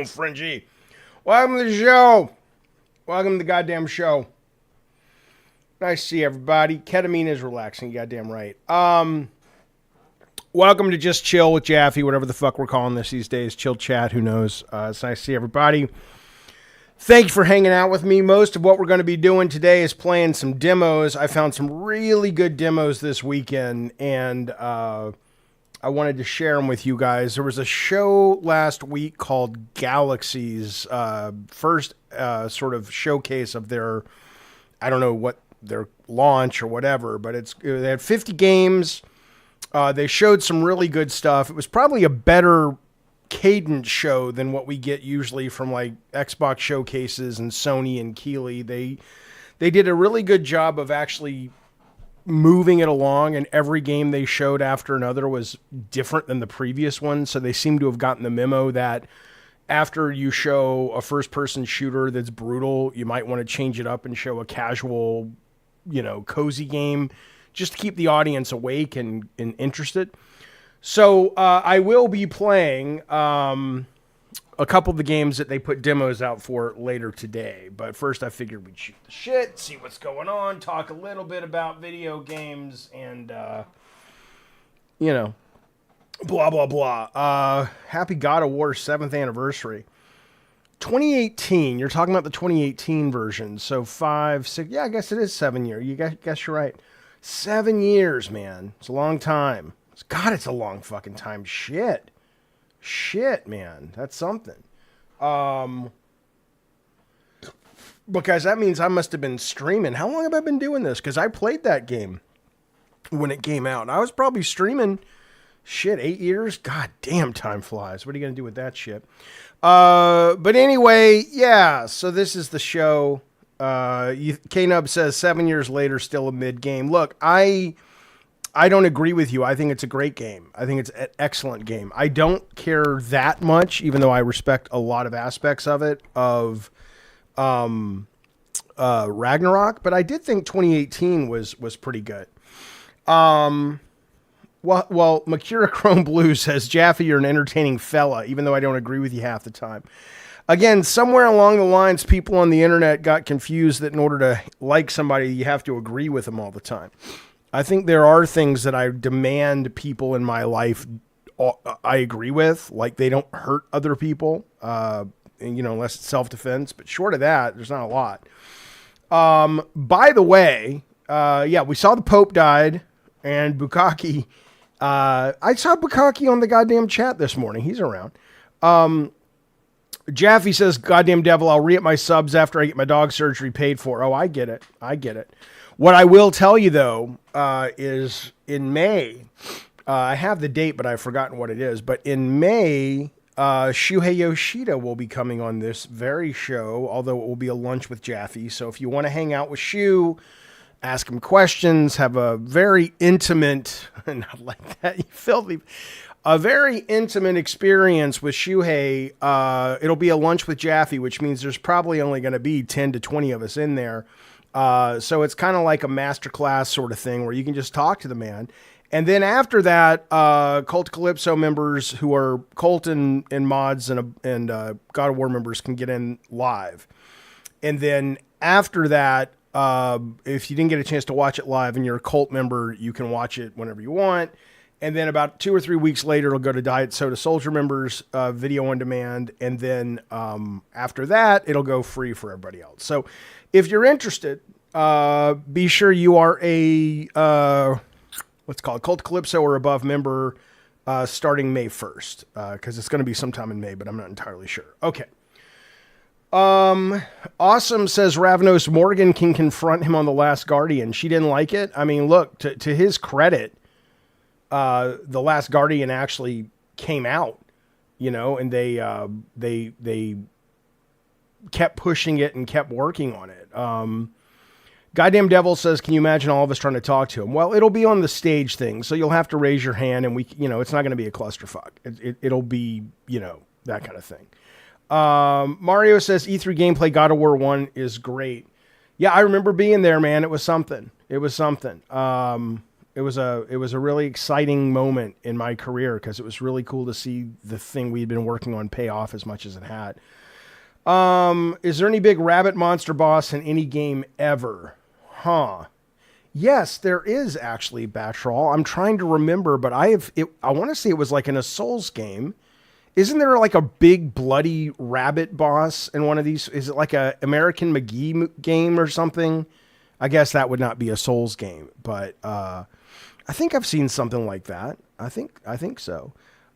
Fringy. Welcome to the show. Welcome to the goddamn show. Nice to see everybody. Ketamine is relaxing, goddamn right. Welcome to Just Chill with Jaffe, whatever the fuck we're calling this these days. Chill chat, who knows? It's nice to see everybody. Thank you for hanging out with me. Most of what we're going to be doing today is playing some demos. I found some really good demos this weekend, and I wanted to share them with you guys. There was a show last week called Galaxies, first sort of showcase of their, I don't know what their launch or whatever, but they had 50 games. They showed some really good stuff. It was probably a better cadence show than what we get usually from like Xbox showcases and Sony and Keeley. They did a really good job of actually moving it along, and every game they showed after another was different than the previous one. So they seem to have gotten the memo that after you show a first-person shooter that's brutal, you might want to change it up and show a casual, cozy game just to keep the audience awake and interested. So I will be playing a couple of the games that they put demos out for later today. But first I figured we'd shoot the shit, see what's going on, talk a little bit about video games, and, blah, blah, blah. Happy God of War 7th anniversary. 2018, you're talking about the 2018 version. So 5, 6, yeah, I guess it is 7 years. Guess you're right. 7 years, man. It's a long time. God, it's a long fucking time. Shit, man. That's something. Because that means I must have been streaming. How long have I been doing this? Because I played that game when it came out. And I was probably streaming, 8 years? God damn, time flies. What are you going to do with that shit? But anyway, yeah. So this is the show. K-Nub says 7 years later, still a mid-game. Look, I don't agree with you. I think it's a great game. I think it's an excellent game. I don't care that much, even though I respect a lot of aspects of it, of Ragnarok, but I did think 2018 was pretty good. Well, Makira Chrome Blue says, Jaffe, you're an entertaining fella, even though I don't agree with you half the time. Again, somewhere along the lines, people on the internet got confused that in order to like somebody, you have to agree with them all the time. I think there are things that I demand people in my life I agree with, like they don't hurt other people, unless it's self-defense. But short of that, there's not a lot. By the way, we saw the Pope died, and Bukaki. I saw Bukaki on the goddamn chat this morning. He's around. Jaffe says, goddamn devil, I'll re-up my subs after I get my dog surgery paid for. Oh, I get it. What I will tell you, though, is in May, I have the date, but I've forgotten what it is. But in May, Shuhei Yoshida will be coming on this very show, although it will be a lunch with Jaffe. So if you want to hang out with Shu, ask him questions, have a very intimate, not like that, you filthy, a very intimate experience with Shuhei. It'll be a lunch with Jaffe, which means there's probably only going to be 10 to 20 of us in there. So it's kind of like a masterclass sort of thing where you can just talk to the man. And then after that, Cult Calypso members who are Cult and mods and God of War members can get in live. And then after that, if you didn't get a chance to watch it live and you're a Cult member, you can watch it whenever you want. And then about 2 or 3 weeks later, it'll go to Diet Soda Soldier members, video on demand. And then after that, it'll go free for everybody else. So if you're interested, be sure you are a what's called Cult Calypso or above member starting May 1st, because it's going to be sometime in May, but I'm not entirely sure. Okay. Awesome says Ravnos Morgan can confront him on The Last Guardian. She didn't like it. I mean, look, to his credit, The Last Guardian actually came out, and they kept pushing it and kept working on it. Goddamn Devil says, can you imagine all of us trying to talk to him? Well, it'll be on the stage thing, so you'll have to raise your hand, and it's not going to be a clusterfuck. It'll be, that kind of thing. Mario says, E3 gameplay God of War 1 is great. Yeah, I remember being there, man. It was something. It was It was a really exciting moment in my career because it was really cool to see the thing we'd been working on pay off as much as it had. Is there any big rabbit monster boss in any game ever? Huh. Yes, there is actually, Batrol. I'm trying to remember, but I want to say it was like in a Souls game. Isn't there like a big bloody rabbit boss in one of these? Is it like a American McGee game or something? I guess that would not be a Souls game, but I think I've seen something like that. I think so.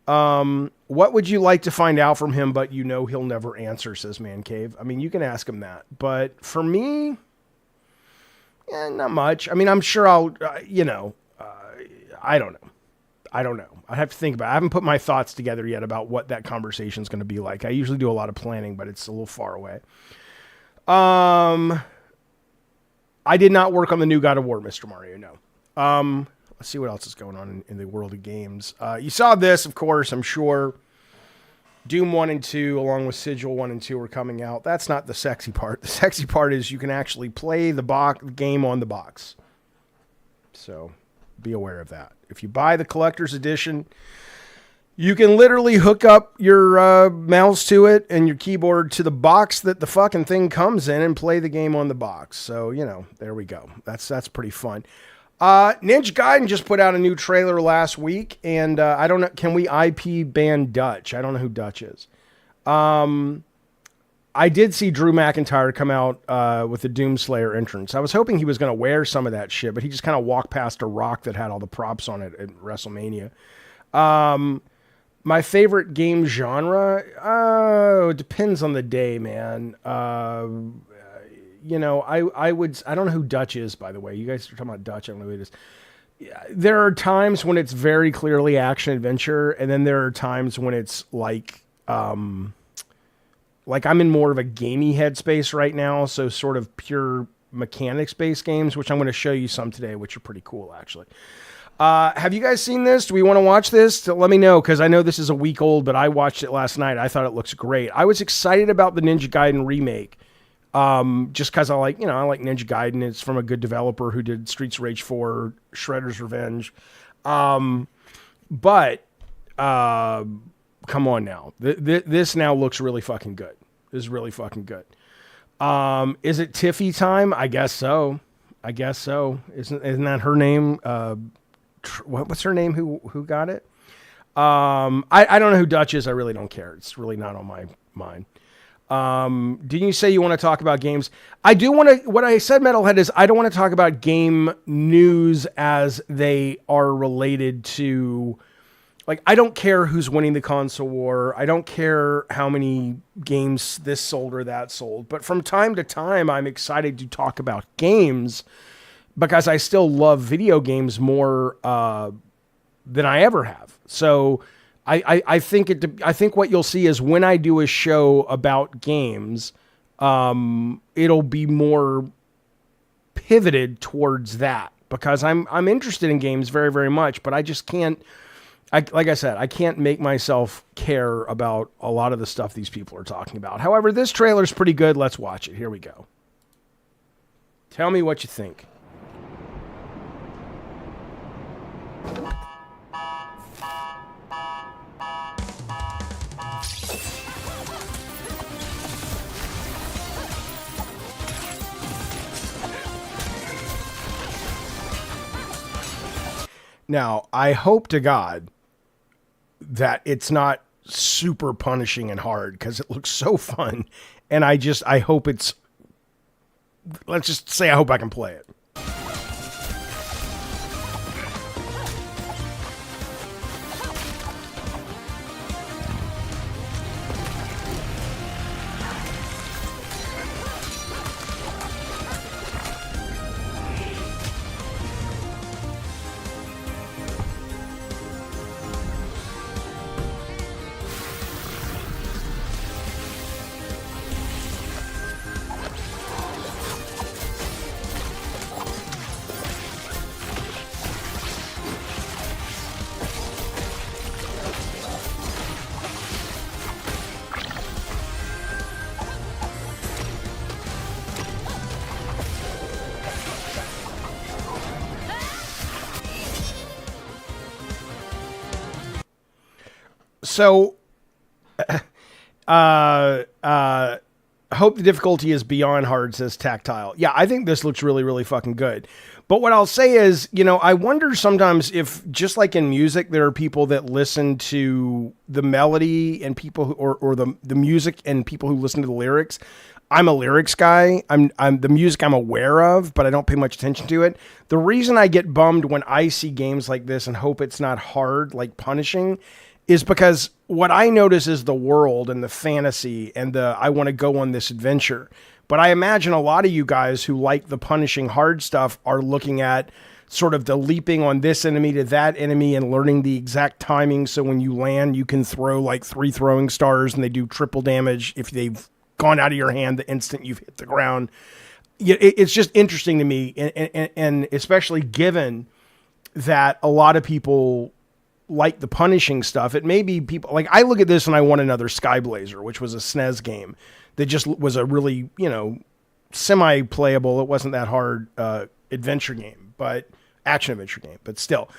What would you like to find out from him, but you know he'll never answer, says Man Cave. I mean, you can ask him that. But for me, not much. I mean, I'm sure I'll, I don't know. I have to think about it. I haven't put my thoughts together yet about what that conversation is going to be like. I usually do a lot of planning, but it's a little far away. I did not work on the new God of War, Mr. Mario, no. Let's see what else is going on in the world of games. You saw this, of course, I'm sure. Doom 1 and 2, along with Sigil 1 and 2 are coming out. That's not the sexy part. The sexy part is you can actually play the game on the box. So be aware of that. If you buy the collector's edition, you can literally hook up your mouse to it and your keyboard to the box that the fucking thing comes in and play the game on the box. So, there we go. That's pretty fun. Ninja Gaiden just put out a new trailer last week, and I don't know, can we IP ban Dutch? I don't know who Dutch is. I did see Drew McIntyre come out with the Doomslayer entrance. I was hoping he was going to wear some of that shit, but he just kind of walked past a rock that had all the props on it at WrestleMania. My favorite game genre? It depends on the day, man. I don't know who Dutch is, by the way. You guys are talking about Dutch. I don't know who it is. There are times when it's very clearly action adventure, and then there are times when it's like I'm in more of a gamey headspace right now, so sort of pure mechanics-based games, which I'm going to show you some today, which are pretty cool, actually. Have you guys seen this? Do we want to watch this? Let me know, because I know this is a week old, but I watched it last night. I thought it looks great. I was excited about the Ninja Gaiden remake. Just because I like Ninja Gaiden. It's from a good developer who did Streets of Rage 4, Shredder's Revenge. But come on now. This now looks really fucking good. This is really fucking good. Is it Tiffy time? I guess so. Isn't that her name? What's her name? Who got it? I don't know who Dutch is. I really don't care. It's really not on my mind. Didn't you say you want to talk about games? I do want to, what I said, Metalhead, is I don't want to talk about game news as they are related to, like, I don't care who's winning the console war. I don't care how many games this sold or that sold. But from time to time, I'm excited to talk about games because I still love video games more than I ever have. So I think what you'll see is when I do a show about games, it'll be more pivoted towards that because I'm interested in games very, very much, but I just can't. Like I said, I can't make myself care about a lot of the stuff these people are talking about. However, this trailer's pretty good. Let's watch it. Here we go. Tell me what you think. Now, I hope to God that it's not super punishing and hard because it looks so fun. And I hope it's, let's just say I hope I can play it. So, hope the difficulty is beyond hard, says Tactile. Yeah, I think this looks really, really fucking good. But what I'll say is, I wonder sometimes if, just like in music, there are people that listen to the melody and people who, or the music and people who listen to the lyrics. I'm a lyrics guy. I'm the music I'm aware of, but I don't pay much attention to it. The reason I get bummed when I see games like this and hope it's not hard, like Punishing, is because what I notice is the world and the fantasy and I want to go on this adventure. But I imagine a lot of you guys who like the punishing hard stuff are looking at sort of the leaping on this enemy to that enemy and learning the exact timing. So when you land, you can throw like 3 throwing stars and they do triple damage if they've gone out of your hand the instant you've hit the ground. It's just interesting to me. And especially given that a lot of people like the punishing stuff, it may be people like, I look at this and I want another Skyblazer, which was a SNES game that just was a really, semi-playable, it wasn't that hard adventure game, but action adventure game, but still.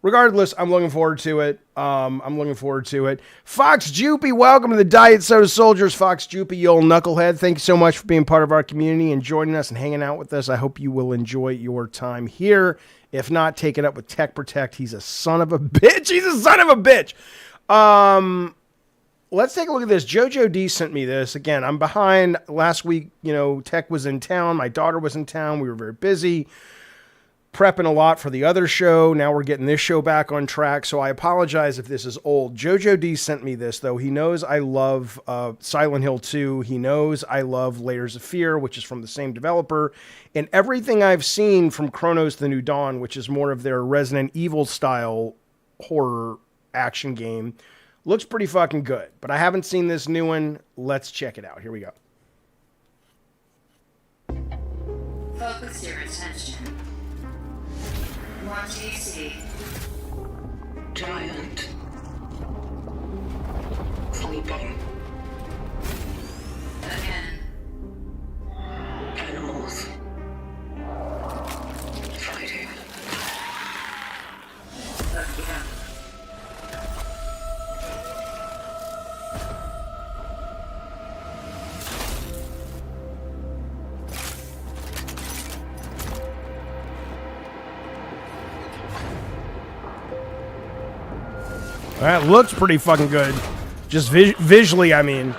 Regardless, I'm looking forward to it. Fox Jupy, welcome to the Diet Soda Soldiers. Fox Jupy, you old knucklehead. Thank you so much for being part of our community and joining us and hanging out with us. I hope you will enjoy your time here. If not, take it up with Tech Protect. He's a son of a bitch. Let's take a look at this. Jojo D sent me this. Again, I'm behind. Last week, Tech was in town. My daughter was in town. We were very busy. Prepping a lot for the other show. Now we're getting this show back on track. So I apologize if this is old. Jojo D sent me this, though. He knows I love Silent Hill 2. He knows I love Layers of Fear, which is from the same developer. And everything I've seen from Cronos The New Dawn, which is more of their Resident Evil style horror action game, looks pretty fucking good. But I haven't seen this new one. Let's check it out. Here we go. Focus your attention. What do you see? Giant. Sleeping. Again. Animals. Fighting. Again. That looks pretty fucking good. Just visually, I mean.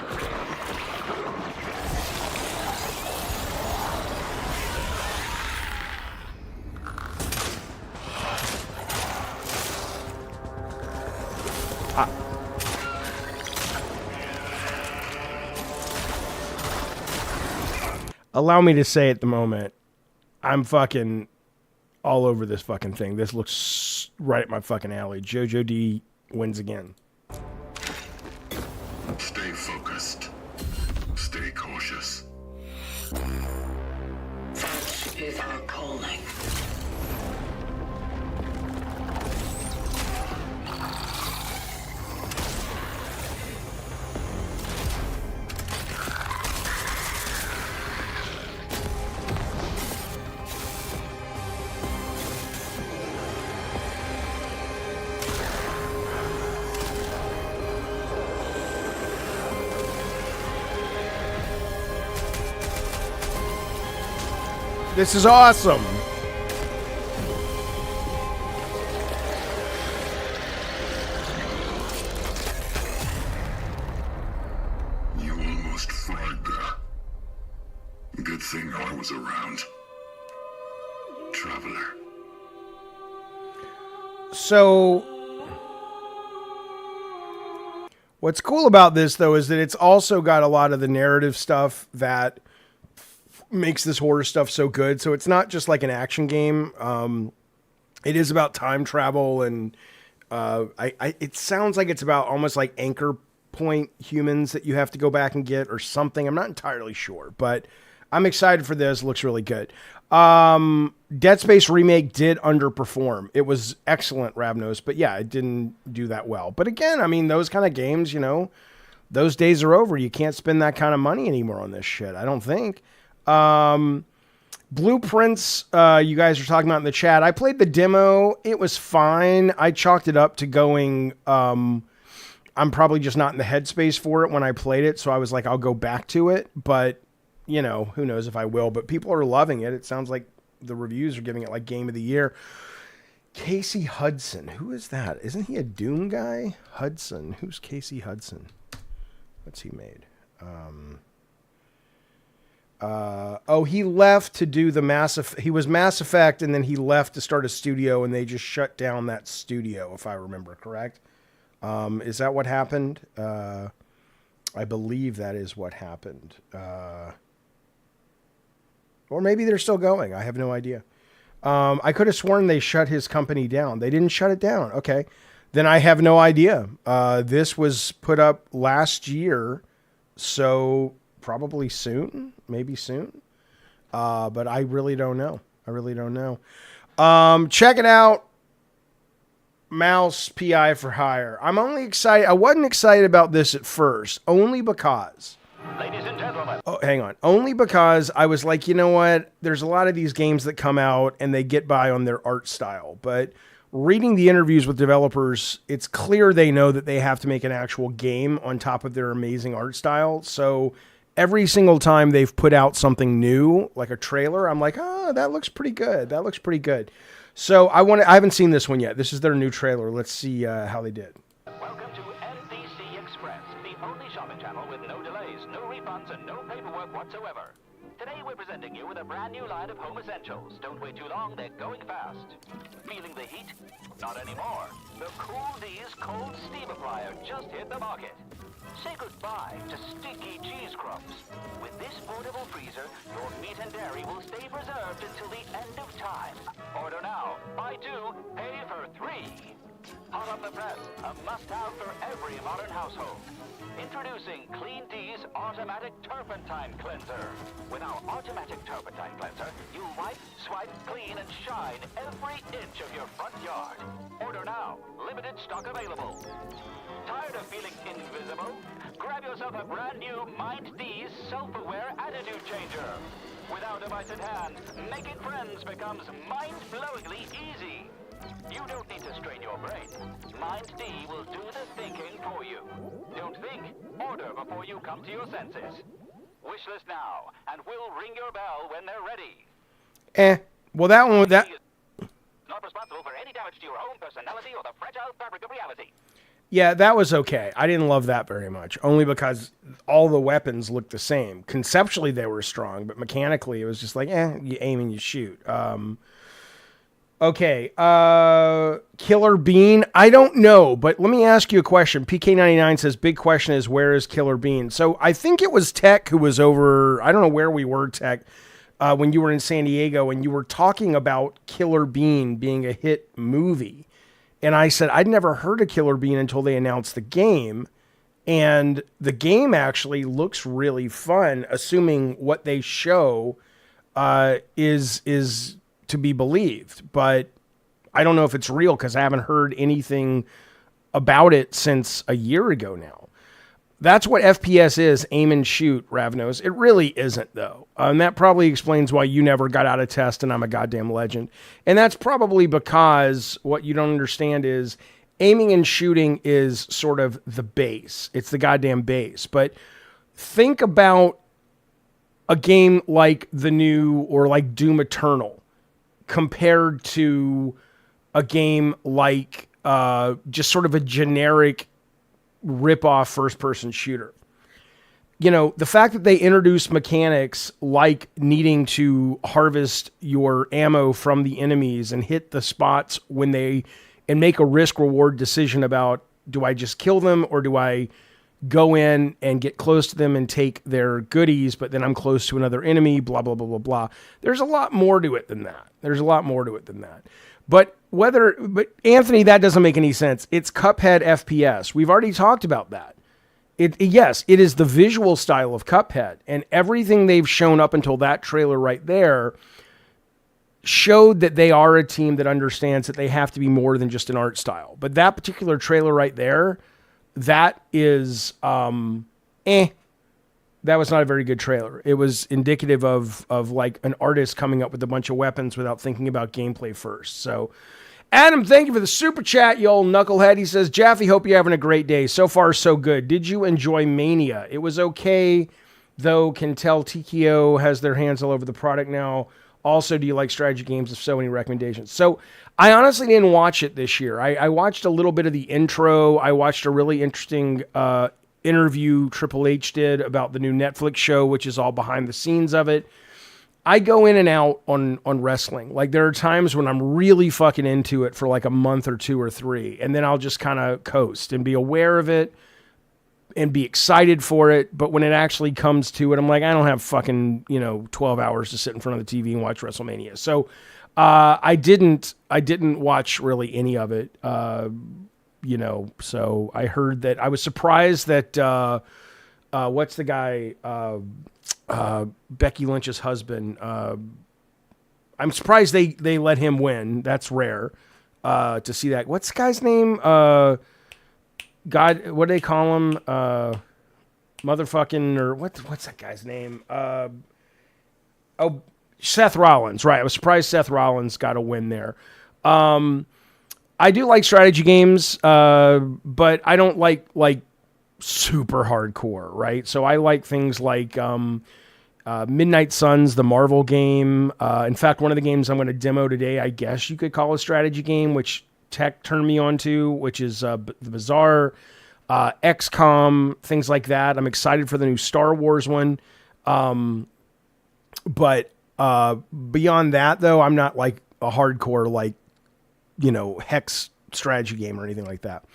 Allow me to say at the moment, I'm fucking all over this fucking thing. This looks right at my fucking alley. Jojo D wins again. Stay focused. Stay cautious. Such is our calling. This is awesome. You almost fried there. Good thing I was around. Traveler. So, what's cool about this, though, is that it's also got a lot of the narrative stuff that makes this horror stuff so good. So it's not just like an action game. It is about time travel, and it sounds like it's about almost like Anchor Point humans that you have to go back and get or something. I'm not entirely sure, but I'm excited for this. It looks really good. Dead Space Remake did underperform. It was excellent, Ravnos, but yeah, it didn't do that well. But again, I mean, those kind of games, those days are over. You can't spend that kind of money anymore on this shit, I don't think. Blueprints, you guys are talking about in the chat. I played the demo. It was fine. I chalked it up to going, I'm probably just not in the headspace for it when I played it. So I was like, I'll go back to it. But, you know, who knows if I will. But people are loving it. It sounds like the reviews are giving it like Game of the Year. Casey Hudson. Who is that? Isn't he a Doom guy? Hudson. Who's Casey Hudson? What's he made? He left to do the he was Mass Effect, and then he left to start a studio, and they just shut down that studio, if I remember correct. Is that what happened? I believe that is what happened. Or maybe they're still going. I have no idea. I could have sworn they shut his company down. They didn't shut it down. Okay. Then I have no idea. This was put up last year, so probably soon, maybe soon. But I really don't know. Check it out. Mouse PI for hire. I'm only excited. I wasn't excited about this at first, only because. Ladies and gentlemen. Oh, hang on. Only because I was like, you know what? There's a lot of these games that come out and they get by on their art style. But reading the interviews with developers, it's clear they know that they have to make an actual game on top of their amazing art style. So every single time they've put out something new, like a trailer, I'm like, oh, that looks pretty good. So I haven't seen this one yet. This is their new trailer. Let's see how they did. Welcome to NBC Express, the only shopping channel with no delays, no refunds, and no paperwork whatsoever. Today we're presenting you with a brand new line of home essentials. Don't wait too long, they're going fast. Feeling the heat? Not anymore. The Cool D's Cold Steam Applier just hit the market. Say goodbye to stinky cheese crumbs. With this portable freezer, your meat and dairy will stay preserved until the end of time. Order now. Buy 2, pay for 3. Hot off the press, a must-have for every modern household. Introducing Clean D's Automatic Turpentine Cleanser. With our Automatic Turpentine Cleanser, you'll wipe, swipe, clean, and shine every inch of your front yard. Order now. Limited stock available. Tired of feeling invisible? Grab yourself a brand new Mind D's Self-Aware Attitude Changer. Without a device at hand, making friends becomes mind-blowingly easy. You don't need to strain your brain. Mind D will do the thinking for you. Don't think. Order before you come to your senses. Wishlist now, and we'll ring your bell when they're ready. Well, that one, Not responsible for any damage to your own personality or the fragile fabric of reality. yeah, that was okay. I didn't love that very much, only because all the weapons looked the same. Conceptually, they were strong, but mechanically, it was just like, you aim and you shoot. Okay, Killer Bean. I don't know, but let me ask you a question. PK99 says, big question is, where is Killer Bean? So I think it was Tech who was over, I don't know where we were, Tech, when you were in San Diego, and you were talking about Killer Bean being a hit movie. And I said, I'd never heard of Killer Bean until they announced the game. And the game actually looks really fun, assuming what they show is to be believed. But I don't know if it's real because I haven't heard anything about it since a year ago now. That's what FPS is, aim and shoot, Ravnos. It really isn't, though. And that probably explains why you never got out of test and I'm a goddamn legend. And that's probably because what you don't understand is aiming and shooting is sort of the base. It's the goddamn base. But think about a game like the new or like Doom Eternal compared to a game like just sort of a generic rip-off first-person shooter. You know, the fact that they introduced mechanics like needing to harvest your ammo from the enemies and hit the spots when and make a risk-reward decision about, do I just kill them or do I go in and get close to them and take their goodies, but then I'm close to another enemy, blah, blah, blah, blah, blah. There's a lot more to it than that. But Anthony, that doesn't make any sense. It's Cuphead FPS. We've already talked about that. Yes, it is the visual style of Cuphead, and everything they've shown up until that trailer right there showed that they are a team that understands that they have to be more than just an art style. But that particular trailer right there, that is, that was not a very good trailer. It was indicative of like an artist coming up with a bunch of weapons without thinking about gameplay first. So Adam, thank you for the super chat, you old knucklehead. He says, Jaffe, hope you're having a great day. So far, so good. Did you enjoy Mania? It was okay, though can tell TKO has their hands all over the product now. Also, do you like strategy games? If so, any recommendations? So I honestly didn't watch it this year. I watched a little bit of the intro. I watched a really interesting interview Triple H did about the new Netflix show, which is all behind the scenes of it. I go in and out on wrestling. Like, there are times when I'm really fucking into it for like a month or 2 or 3, and then I'll just kind of coast and be aware of it and be excited for it. But when it actually comes to it, I'm like, I don't have fucking, 12 hours to sit in front of the TV and watch WrestleMania. So I didn't watch really any of it. So I heard that. I was surprised that what's the guy, Becky Lynch's husband. I'm surprised they let him win. That's rare to see that. What's the guy's name? God, what do they call him? Motherfucking, or what's that guy's name? Seth Rollins, right. I was surprised Seth Rollins got a win there. I do like strategy games, but I don't like super hardcore, right? So I like things like Midnight Suns, the Marvel game. In fact, one of the games I'm going to demo today, I guess you could call a strategy game, which Tech turned me on to, which is the Bazaar, XCOM, things like that. I'm excited for the new Star Wars one. But beyond that, though, I'm not like a hardcore, Hex strategy game or anything like that.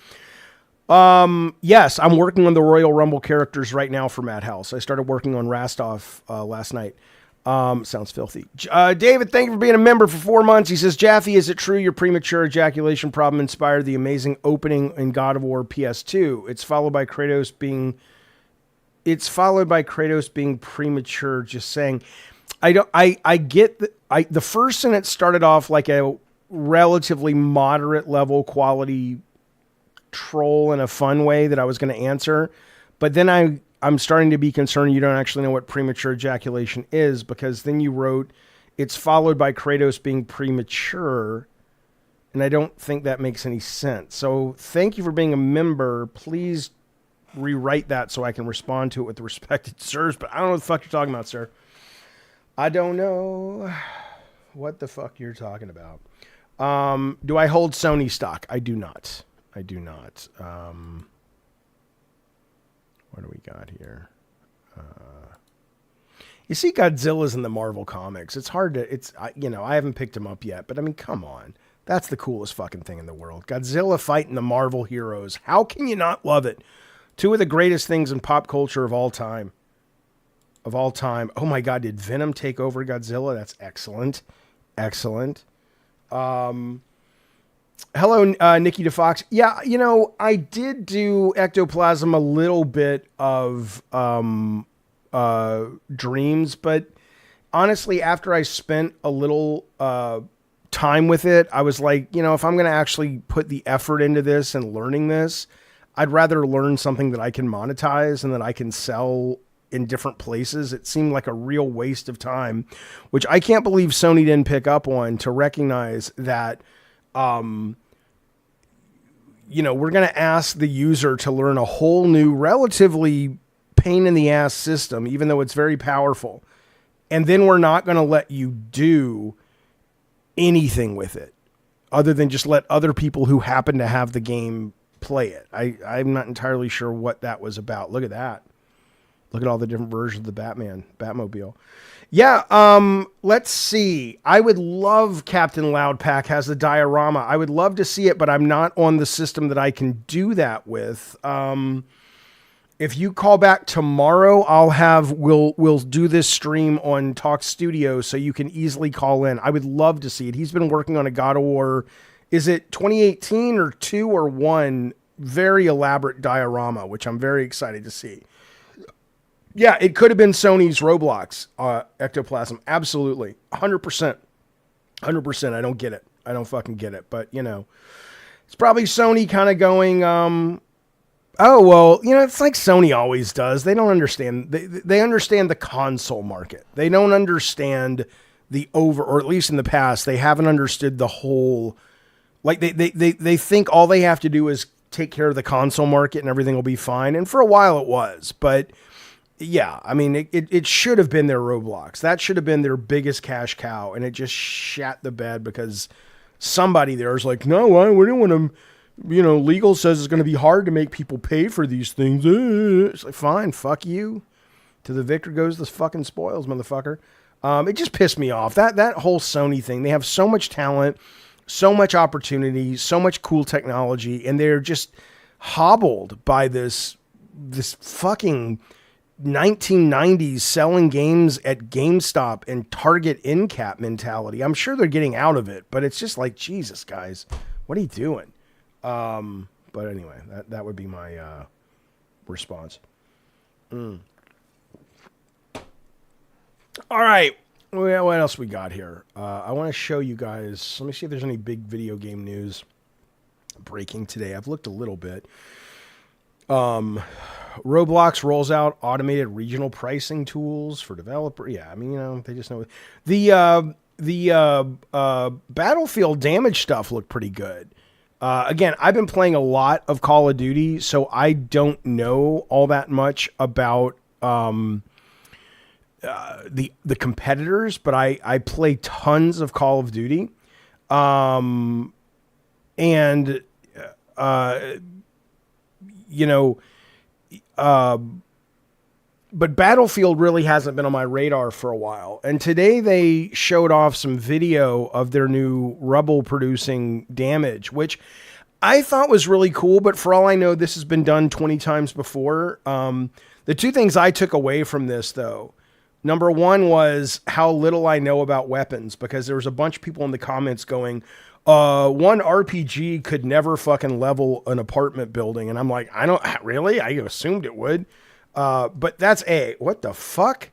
Yes, I'm working on the Royal Rumble characters right now for Madhouse. I started working on Rastov last night. Sounds filthy. David, thank you for being a member for 4 months. He says, Jaffe, is it true your premature ejaculation problem inspired the amazing opening in God of War PS2? It's followed by Kratos being premature. Just saying. I get the first sentence started off like a relatively moderate level quality troll in a fun way that I was going to answer. But then I'm starting to be concerned you don't actually know what premature ejaculation is, because then you wrote, it's followed by Kratos being premature. And I don't think that makes any sense. So thank you for being a member. Please rewrite that so I can respond to it with the respect it deserves. But I don't know what the fuck you're talking about, sir. I don't know what the fuck you're talking about. Do I hold Sony stock? I do not. What do we got here? You see Godzilla's in the Marvel comics. It's hard to, I haven't picked him up yet, but I mean, come on. That's the coolest fucking thing in the world. Godzilla fighting the Marvel heroes. How can you not love it? Two of the greatest things in pop culture of all time. Oh my God, did Venom take over Godzilla? That's excellent. Excellent. Hello, Nikki DeFox. Yeah, I did do ectoplasm a little bit of dreams, but honestly, after I spent a little time with it, I was like, if I'm going to actually put the effort into this and learning this, I'd rather learn something that I can monetize and that I can sell in different places. It seemed like a real waste of time, which I can't believe Sony didn't pick up on, to recognize that, we're going to ask the user to learn a whole new, relatively pain in the ass system, even though it's very powerful. And then we're not going to let you do anything with it other than just let other people who happen to have the game play it. I'm not entirely sure what that was about. Look at that. Look at all the different versions of the Batmobile. Yeah, let's see. I would love Captain Loudpack has the diorama. I would love to see it, but I'm not on the system that I can do that with. If you call back tomorrow, we'll do this stream on Talk Studio so you can easily call in. I would love to see it. He's been working on a God of War. Is it 2018 or 2 or 1? Very elaborate diorama, which I'm very excited to see. Yeah, it could have been Sony's Roblox ectoplasm. Absolutely. 100%. 100%. I don't get it. I don't fucking get it. But, it's probably Sony kind of going, it's like Sony always does. They don't understand. They understand the console market. They don't understand or at least in the past, they haven't understood the whole Like they think all they have to do is take care of the console market and everything will be fine. And for a while it was, but yeah, I mean, it should have been their Roblox. That should have been their biggest cash cow. And it just shat the bed because somebody there is like, no, we don't want to, legal says it's going to be hard to make people pay for these things. It's like, fine, fuck you. To the victor goes the fucking spoils, motherfucker. It just pissed me off. That whole Sony thing. They have so much talent, so much opportunity, so much cool technology, and they're just hobbled by this fucking 1990s selling games at GameStop and Target end cap mentality. I'm sure they're getting out of it, but it's just like, Jesus, guys, what are you doing? But anyway, that would be my response. All right. Well, what else we got here? I want to show you guys. Let me see if there's any big video game news breaking today. I've looked a little bit. Roblox rolls out automated regional pricing tools for developer. Yeah, I mean, they just know the Battlefield damage stuff looked pretty good. Again, I've been playing a lot of Call of Duty, so I don't know all that much about the competitors, but I play tons of Call of Duty. But Battlefield really hasn't been on my radar for a while. And today they showed off some video of their new rubble producing damage, which I thought was really cool. But for all I know, this has been done 20 times before. The two things I took away from this, though, number one was how little I know about weapons, because there was a bunch of people in the comments going, one RPG could never fucking level an apartment building. And I'm like, I don't really, I assumed it would. But that's what the fuck?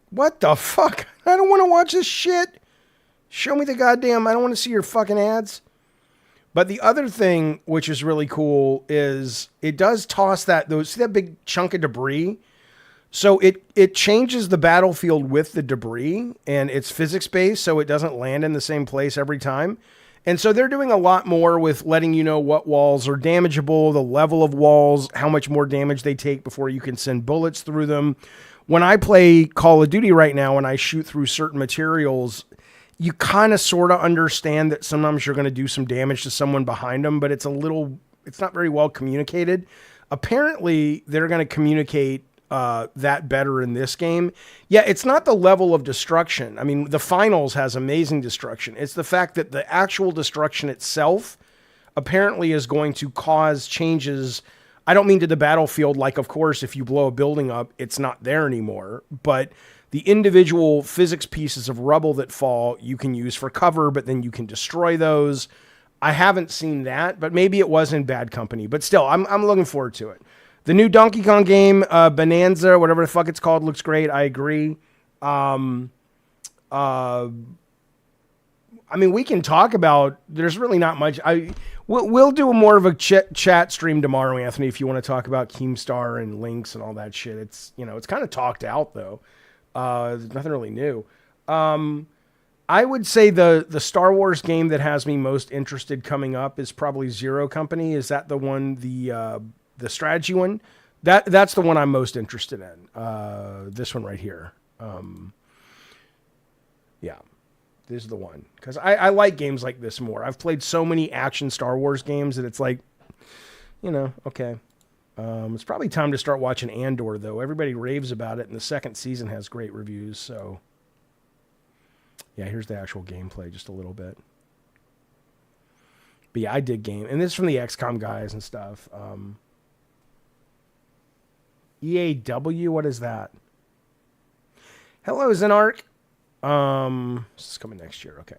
What the fuck? I don't want to watch this shit. Show me the goddamn, I don't want to see your fucking ads. But the other thing, which is really cool, is it does toss see that big chunk of debris? So it changes the battlefield with the debris, and it's physics-based, so it doesn't land in the same place every time. And so they're doing a lot more with letting you know what walls are damageable, the level of walls, how much more damage they take before you can send bullets through them. When I play Call of Duty right now and I shoot through certain materials, you kind of sort of understand that sometimes you're going to do some damage to someone behind them, but it's not very well communicated. Apparently, they're going to communicate that better in this game. Yeah, it's not the level of destruction. I mean, the finals has amazing destruction. It's the fact that the actual destruction itself apparently is going to cause changes. I don't mean to the battlefield, like, of course, if you blow a building up, it's not there anymore. But the individual physics pieces of rubble that fall, you can use for cover, but then you can destroy those. I haven't seen that, but maybe it was in bad company. But still, I'm looking forward to it. The new Donkey Kong game, Bonanza, whatever the fuck it's called, looks great. I agree. I mean, we can talk about, there's really not much. We'll do more of a chat stream tomorrow, Anthony, if you want to talk about Keemstar and Lynx and all that shit. It's, it's kind of talked out, though. There's nothing really new. I would say the Star Wars game that has me most interested coming up is probably Zero Company. Is that the one, the strategy one? That's the one I'm most interested in. This one right here. Yeah, this is the one. Because I like games like this more. I've played so many action Star Wars games that it's like, okay. It's probably time to start watching Andor, though. Everybody raves about it, and the second season has great reviews, so... Yeah, here's the actual gameplay, just a little bit. But yeah, I dig game. And this is from the XCOM guys and stuff. EAW, what is that? Hello, Zenark. This is coming next year, okay.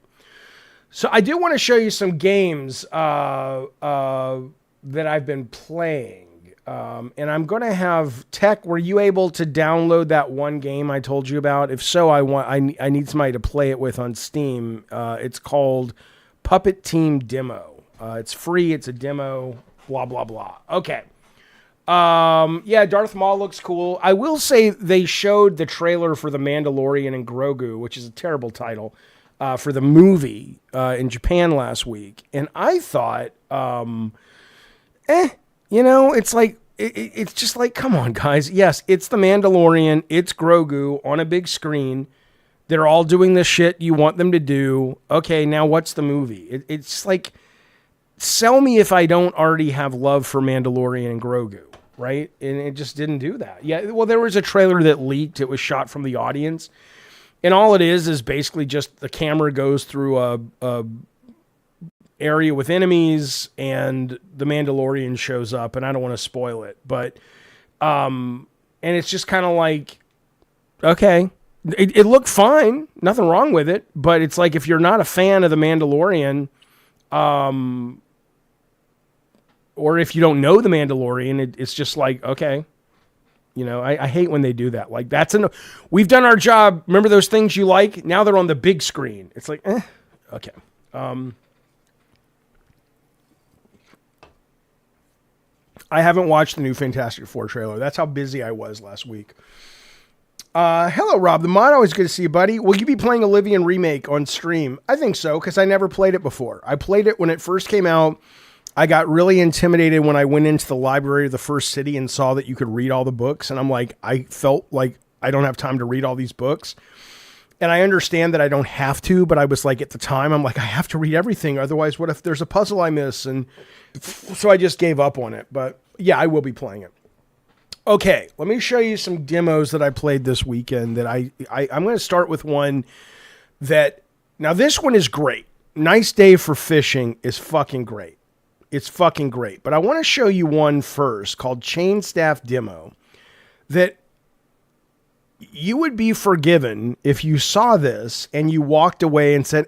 So I do want to show you some games that I've been playing. And I'm going to have Tech. Were you able to download that one game I told you about? If so, I need somebody to play it with on Steam. It's called Puppet Team Demo. It's free. It's a demo. Blah blah blah. Okay. Yeah, Darth Maul looks cool. I will say they showed the trailer for The Mandalorian and Grogu, which is a terrible title. for the movie in Japan last week, and I thought, it's like it's just like, come on, guys. Yes, it's the Mandalorian, it's Grogu on a big screen. They're all doing the shit you want them to do. Okay, now what's the movie? It's like, sell me if I don't already have love for Mandalorian and Grogu, right? And it just didn't do that. Yeah, well, there was a trailer that leaked. It was shot from the audience. And all it is basically just the camera goes through a area with enemies and the Mandalorian shows up, and I don't want to spoil it, but and it's just kind of like, okay, it looked fine, nothing wrong with it, but it's like, if you're not a fan of the Mandalorian, or if you don't know the Mandalorian, it's just like, okay. I hate when they do that. Like, we've done our job. Remember those things you like? Now they're on the big screen. It's like, okay. I haven't watched the new Fantastic Four trailer. That's how busy I was last week. Hello, Rob the Mod. Always good to see you, buddy. Will you be playing Oblivion Remake on stream? I think so, because I never played it before. I played it when it first came out. I got really intimidated when I went into the library of the first city and saw that you could read all the books. And I'm like, I felt like I don't have time to read all these books. And I understand that I don't have to, but I was like, at the time, I'm like, I have to read everything. Otherwise, what if there's a puzzle I miss? And so I just gave up on it. But yeah, I will be playing it. Okay, let me show you some demos that I played this weekend that I'm going to start with one that, now this one is great. Nice Day for Fishing is fucking great. It's fucking great. But I want to show you one first called ChainStaff Demo that you would be forgiven if you saw this and you walked away and said,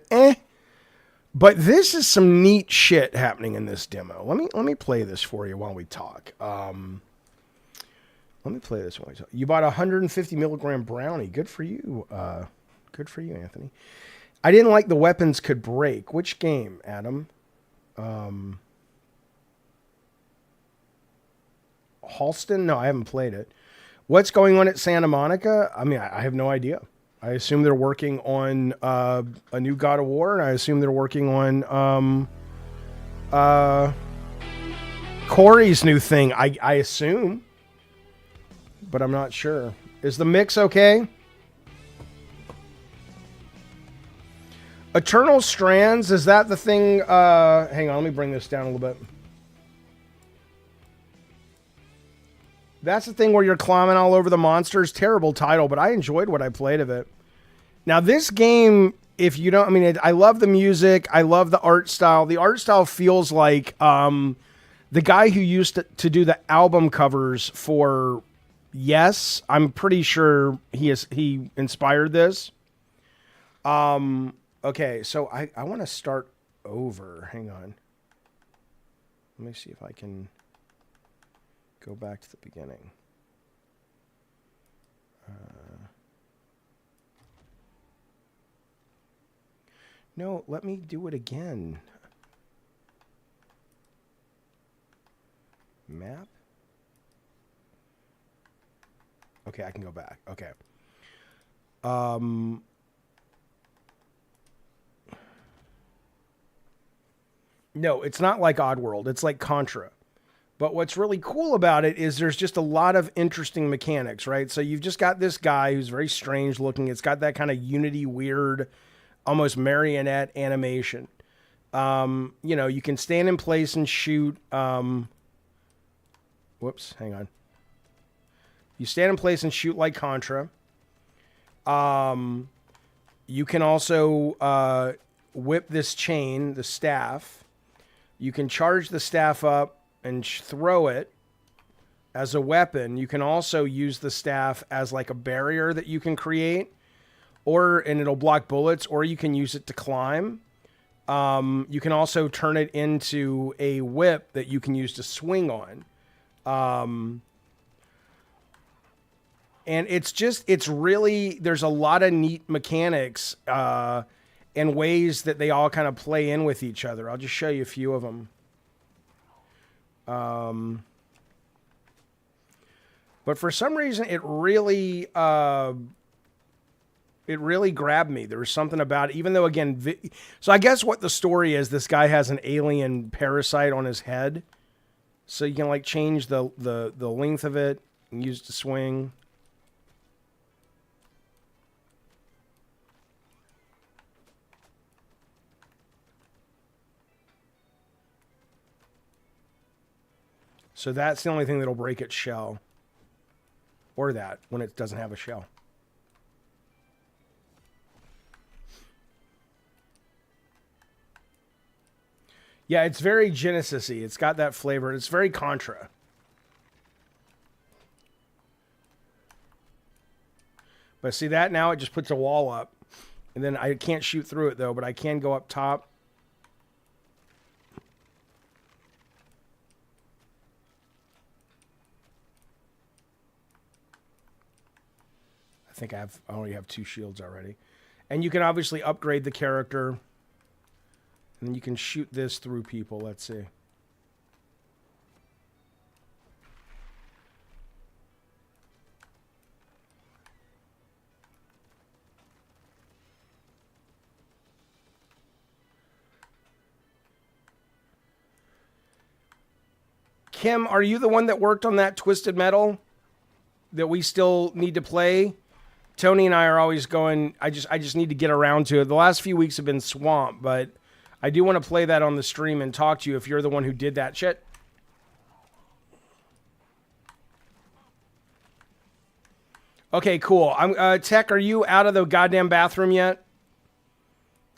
but this is some neat shit happening in this demo. Let me play this for you while we talk. Let me play this while we talk. You bought a 150 milligram brownie. Good for you. Good for you, Anthony. I didn't like the weapons could break. Which game, Adam? Halston? No, I haven't played it. What's going on at Santa Monica? I mean, I have no idea. I assume they're working on a new God of War, and I assume they're working on Corey's new thing. I assume, but I'm not sure. Is the mix okay? Eternal Strands, is that the thing? Hang on, let me bring this down a little bit. That's the thing where you're climbing all over the monsters. Terrible title, but I enjoyed what I played of it. Now, this game, if you don't, I mean, I love the music. I love the art style. The art style feels like the guy who used to do the album covers for Yes. I'm pretty sure he inspired this. Okay, so I want to start over. Hang on. Let me see if I can go back to the beginning. No, let me do it again. Map? Okay, I can go back. Okay. No, it's not like Oddworld. It's like Contra. But what's really cool about it is there's just a lot of interesting mechanics, right? So you've just got this guy who's very strange looking. It's got that kind of Unity weird, almost marionette animation. You can stand in place and shoot. Whoops, hang on. You stand in place and shoot like Contra. You can also whip this chain, the staff. You can charge the staff up and throw it as a weapon. You can also use the staff as like a barrier that you can create, and it'll block bullets, or you can use it to climb. You can also turn it into a whip that you can use to swing on. And it's really, there's a lot of neat mechanics and ways that they all kind of play in with each other. I'll just show you a few of them. But for some reason, it really It really grabbed me. There was something about it, even though, again, so I guess what the story is, this guy has an alien parasite on his head. So you can, like, change the length of it and use it to swing. So that's the only thing that'll break its shell. Or that, when it doesn't have a shell. Yeah, it's very Genesis-y. It's got that flavor. It's very Contra. But see that now? It just puts a wall up. And then I can't shoot through it, though, but I can go up top. I think I only have 2 shields already. And you can obviously upgrade the character. And you can shoot this through people. Let's see. Kim, are you the one that worked on that Twisted Metal that we still need to play? Tony and I are always going, I just need to get around to it. The last few weeks have been swamped, but I do want to play that on the stream and talk to you if you're the one who did that shit. Okay, cool. Tech, are you out of the goddamn bathroom yet?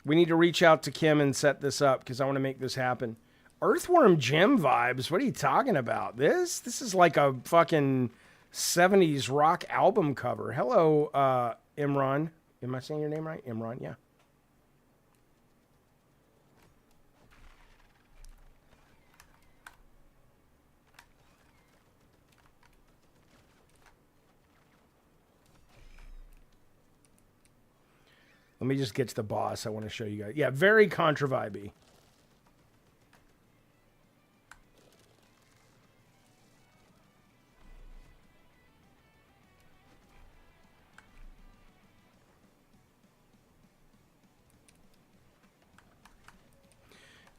We need to reach out to Kim and set this up because I want to make this happen. Earthworm Jim vibes? What are you talking about? This is like a fucking 70s rock album cover. Hello, Imran. Am I saying your name right? Imran, yeah. Let me just get to the boss. I want to show you guys. Yeah, very Contra vibey.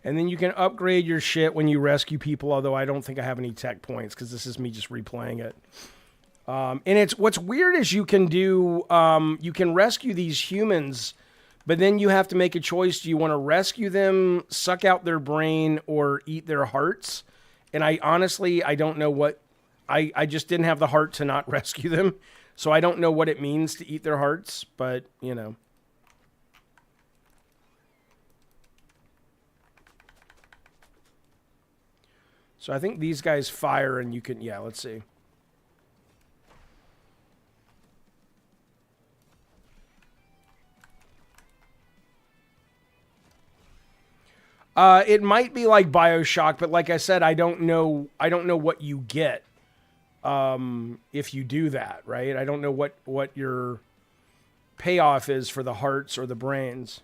And then you can upgrade your shit when you rescue people, although I don't think I have any tech points because this is me just replaying it. And what's weird is you can rescue these humans, but then you have to make a choice. Do you want to rescue them, suck out their brain, or eat their hearts? And I don't know what, I just didn't have the heart to not rescue them. So I don't know what it means to eat their hearts, but you know. So I think these guys fire and you can, yeah, let's see. It might be like BioShock, but like I said, I don't know what you get if you do that, right? I don't know what your payoff is for the hearts or the brains.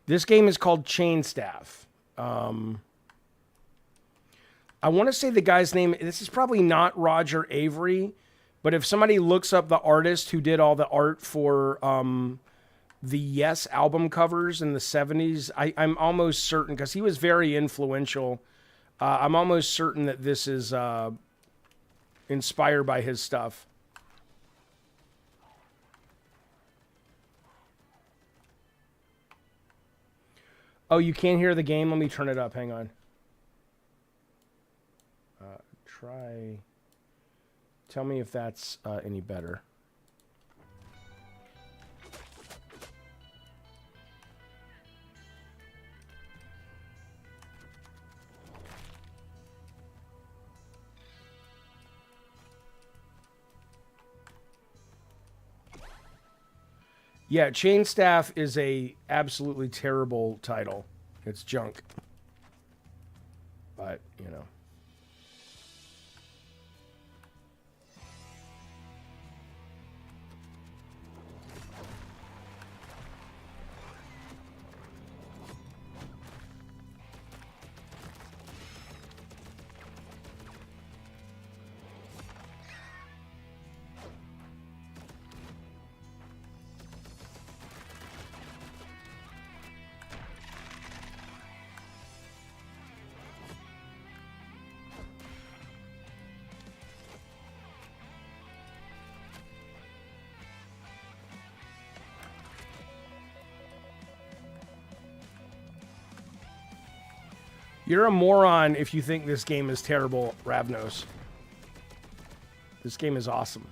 This game is called ChainStaff. I want to say the guy's name, this is probably not Roger Avery, but if somebody looks up the artist who did all the art for the Yes album covers in the 70s, I'm almost certain, because he was very influential, I'm almost certain that this is inspired by his stuff. Oh, you can't hear the game? Let me turn it up. Hang on. Tell me if that's any better. Yeah, ChainStaff is a absolutely terrible title. It's junk. But, you know. You're a moron if you think this game is terrible, Ravnos. This game is awesome.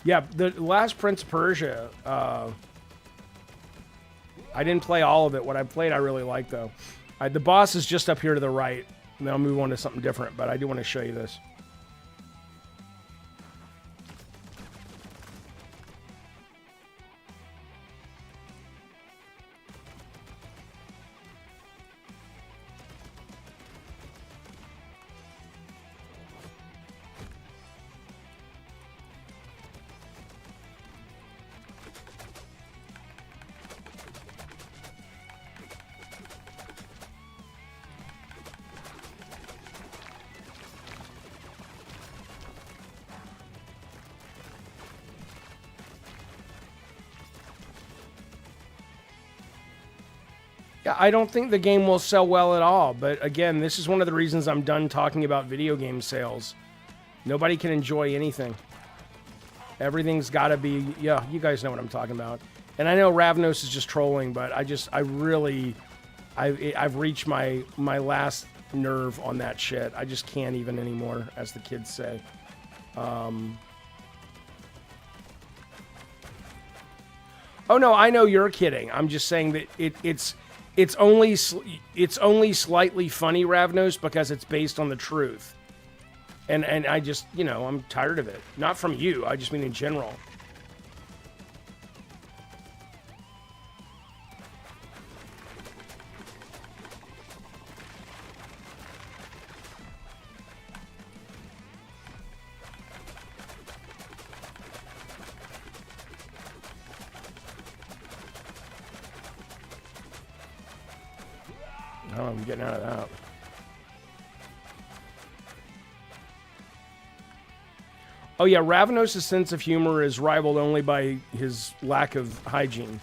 Yeah, the last Prince of Persia, I didn't play all of it. What I played, I really liked, though. The boss is just up here to the right. And then I'll move on to something different, but I do want to show you this. I don't think the game will sell well at all, but again, this is one of the reasons I'm done talking about video game sales. Nobody can enjoy anything. Everything's got to be, yeah, you guys know what I'm talking about. And I know Ravnos is just trolling, but I've reached my last nerve on that shit. I just can't even anymore, as the kids say. Oh no, I know you're kidding. I'm just saying that it's only slightly funny, Ravnos, because it's based on the truth. And I just, you know, I'm tired of it. Not from you, I just mean in general. Oh, I'm getting out of that. Oh yeah, Ravnos' sense of humor is rivaled only by his lack of hygiene.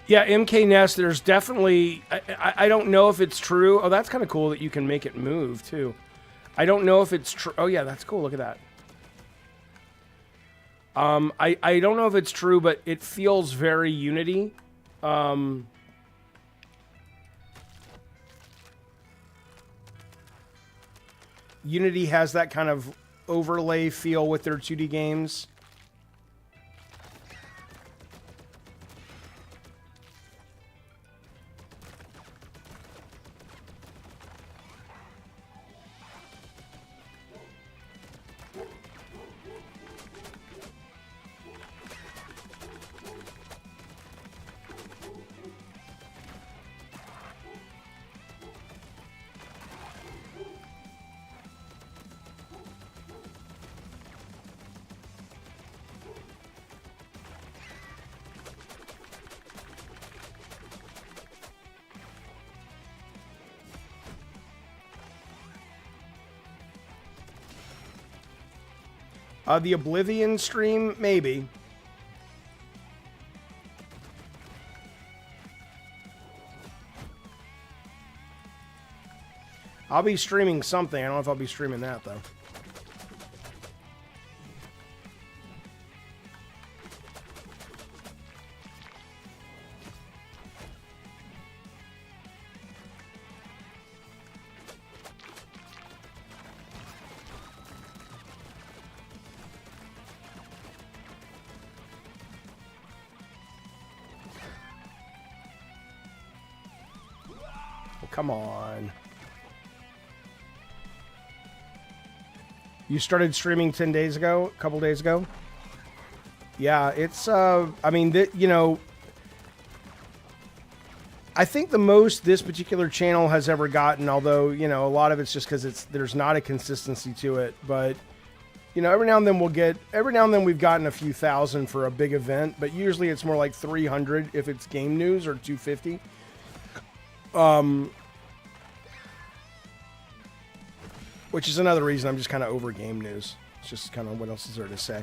Yeah, MK Nest, there's definitely... I don't know if it's true. Oh, that's kind of cool that you can make it move, too. I don't know if it's true. Oh, yeah, that's cool. Look at that. I don't know if it's true, but it feels very Unity. Unity has that kind of overlay feel with their 2D games. The Oblivion stream, maybe. I'll be streaming something. I don't know if I'll be streaming that, though. Come on. You started streaming 10 days ago, a couple days ago? Yeah, it's, I mean, you know, I think the most this particular channel has ever gotten, although, you know, a lot of it's just because there's not a consistency to it, but, you know, every now and then we've gotten a few thousand for a big event, but usually it's more like 300 if it's game news, or 250. Which is another reason I'm just kind of over game news. It's just kind of, what else is there to say?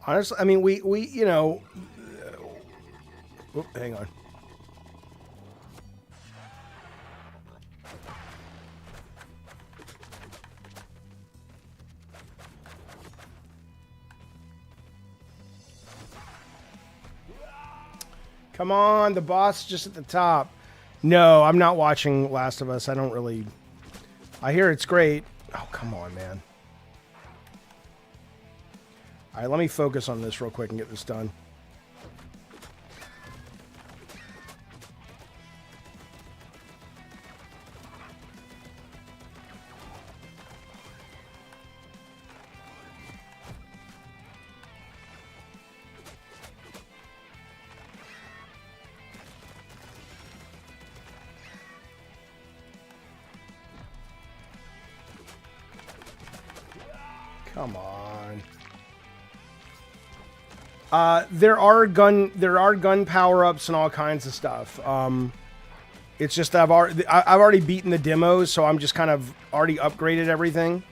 Honestly, I mean, we you know... Whoop, hang on. Come on, the boss is just at the top. No, I'm not watching Last of Us. I don't really... I hear it's great. Oh, come on, man. All right, let me focus on this real quick and get this done. Come on. There are gun power-ups and all kinds of stuff. It's just I've already beaten the demos, so I'm just kind of already upgraded everything.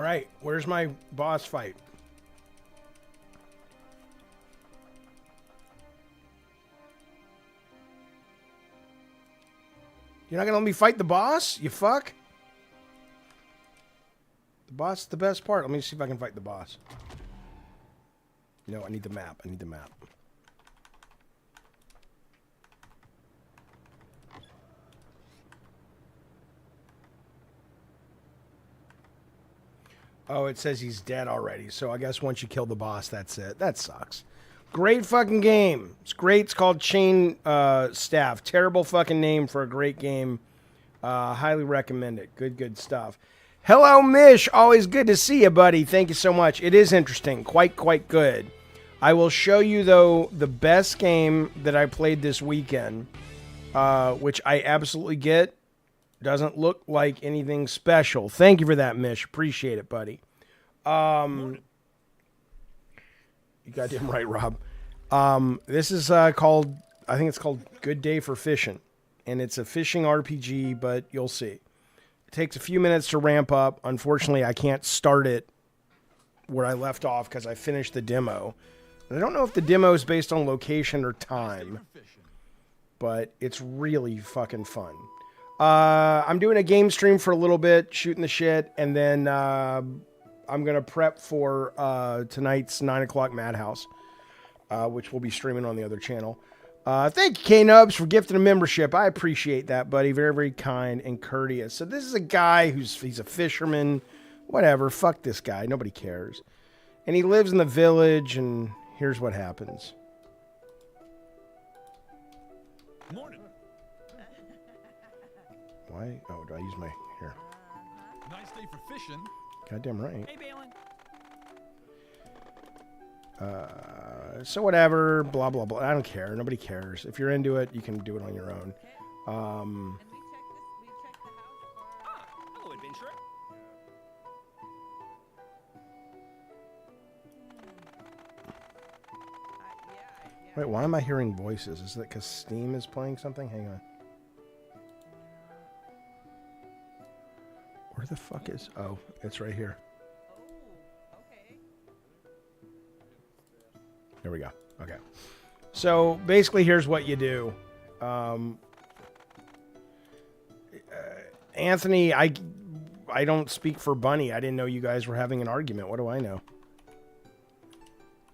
right, where's my boss fight? You're not gonna let me fight the boss? You fuck? The boss is the best part. Let me see if I can fight the boss. No, I need the map. I need the map. Oh, it says he's dead already. So I guess once you kill the boss, that's it. That sucks. Great fucking game. It's great. It's called ChainStaff. Terrible fucking name for a great game. Highly recommend it. Good stuff. Hello, Mish. Always good to see you, buddy. Thank you so much. It is interesting. Quite good. I will show you, though, the best game that I played this weekend, which I absolutely get. Doesn't look like anything special. Thank you for that, Mish. Appreciate it, buddy. You goddamn right, Rob. This is called, I think it's called Good Day for Fishing. And it's a fishing RPG, but you'll see. It takes a few minutes to ramp up. Unfortunately, I can't start it where I left off because I finished the demo. And I don't know if the demo is based on location or time, but it's really fucking fun. I'm doing a game stream for a little bit, shooting the shit, and then I'm going to prep for tonight's 9 o'clock Madhouse, which we'll be streaming on the other channel. Thank you, K-Nubs, for gifting a membership. I appreciate that, buddy. Very kind and courteous. So this is a guy he's a fisherman. Whatever. Fuck this guy. Nobody cares. And he lives in the village, and here's what happens. Morning. Why? Oh, do I use my... Here. Nice day for fishing. Goddamn right. Hey, Balin. So whatever, blah, blah, blah. I don't care. Nobody cares. If you're into it, you can do it on your own. Hello, adventurer. Wait, why am I hearing voices? Is it because Steam is playing something? Hang on. Where the fuck is... Oh, it's right here. There we go. Okay. So basically, here's what you do. Anthony, I don't speak for Bunny. I didn't know you guys were having an argument. What do I know?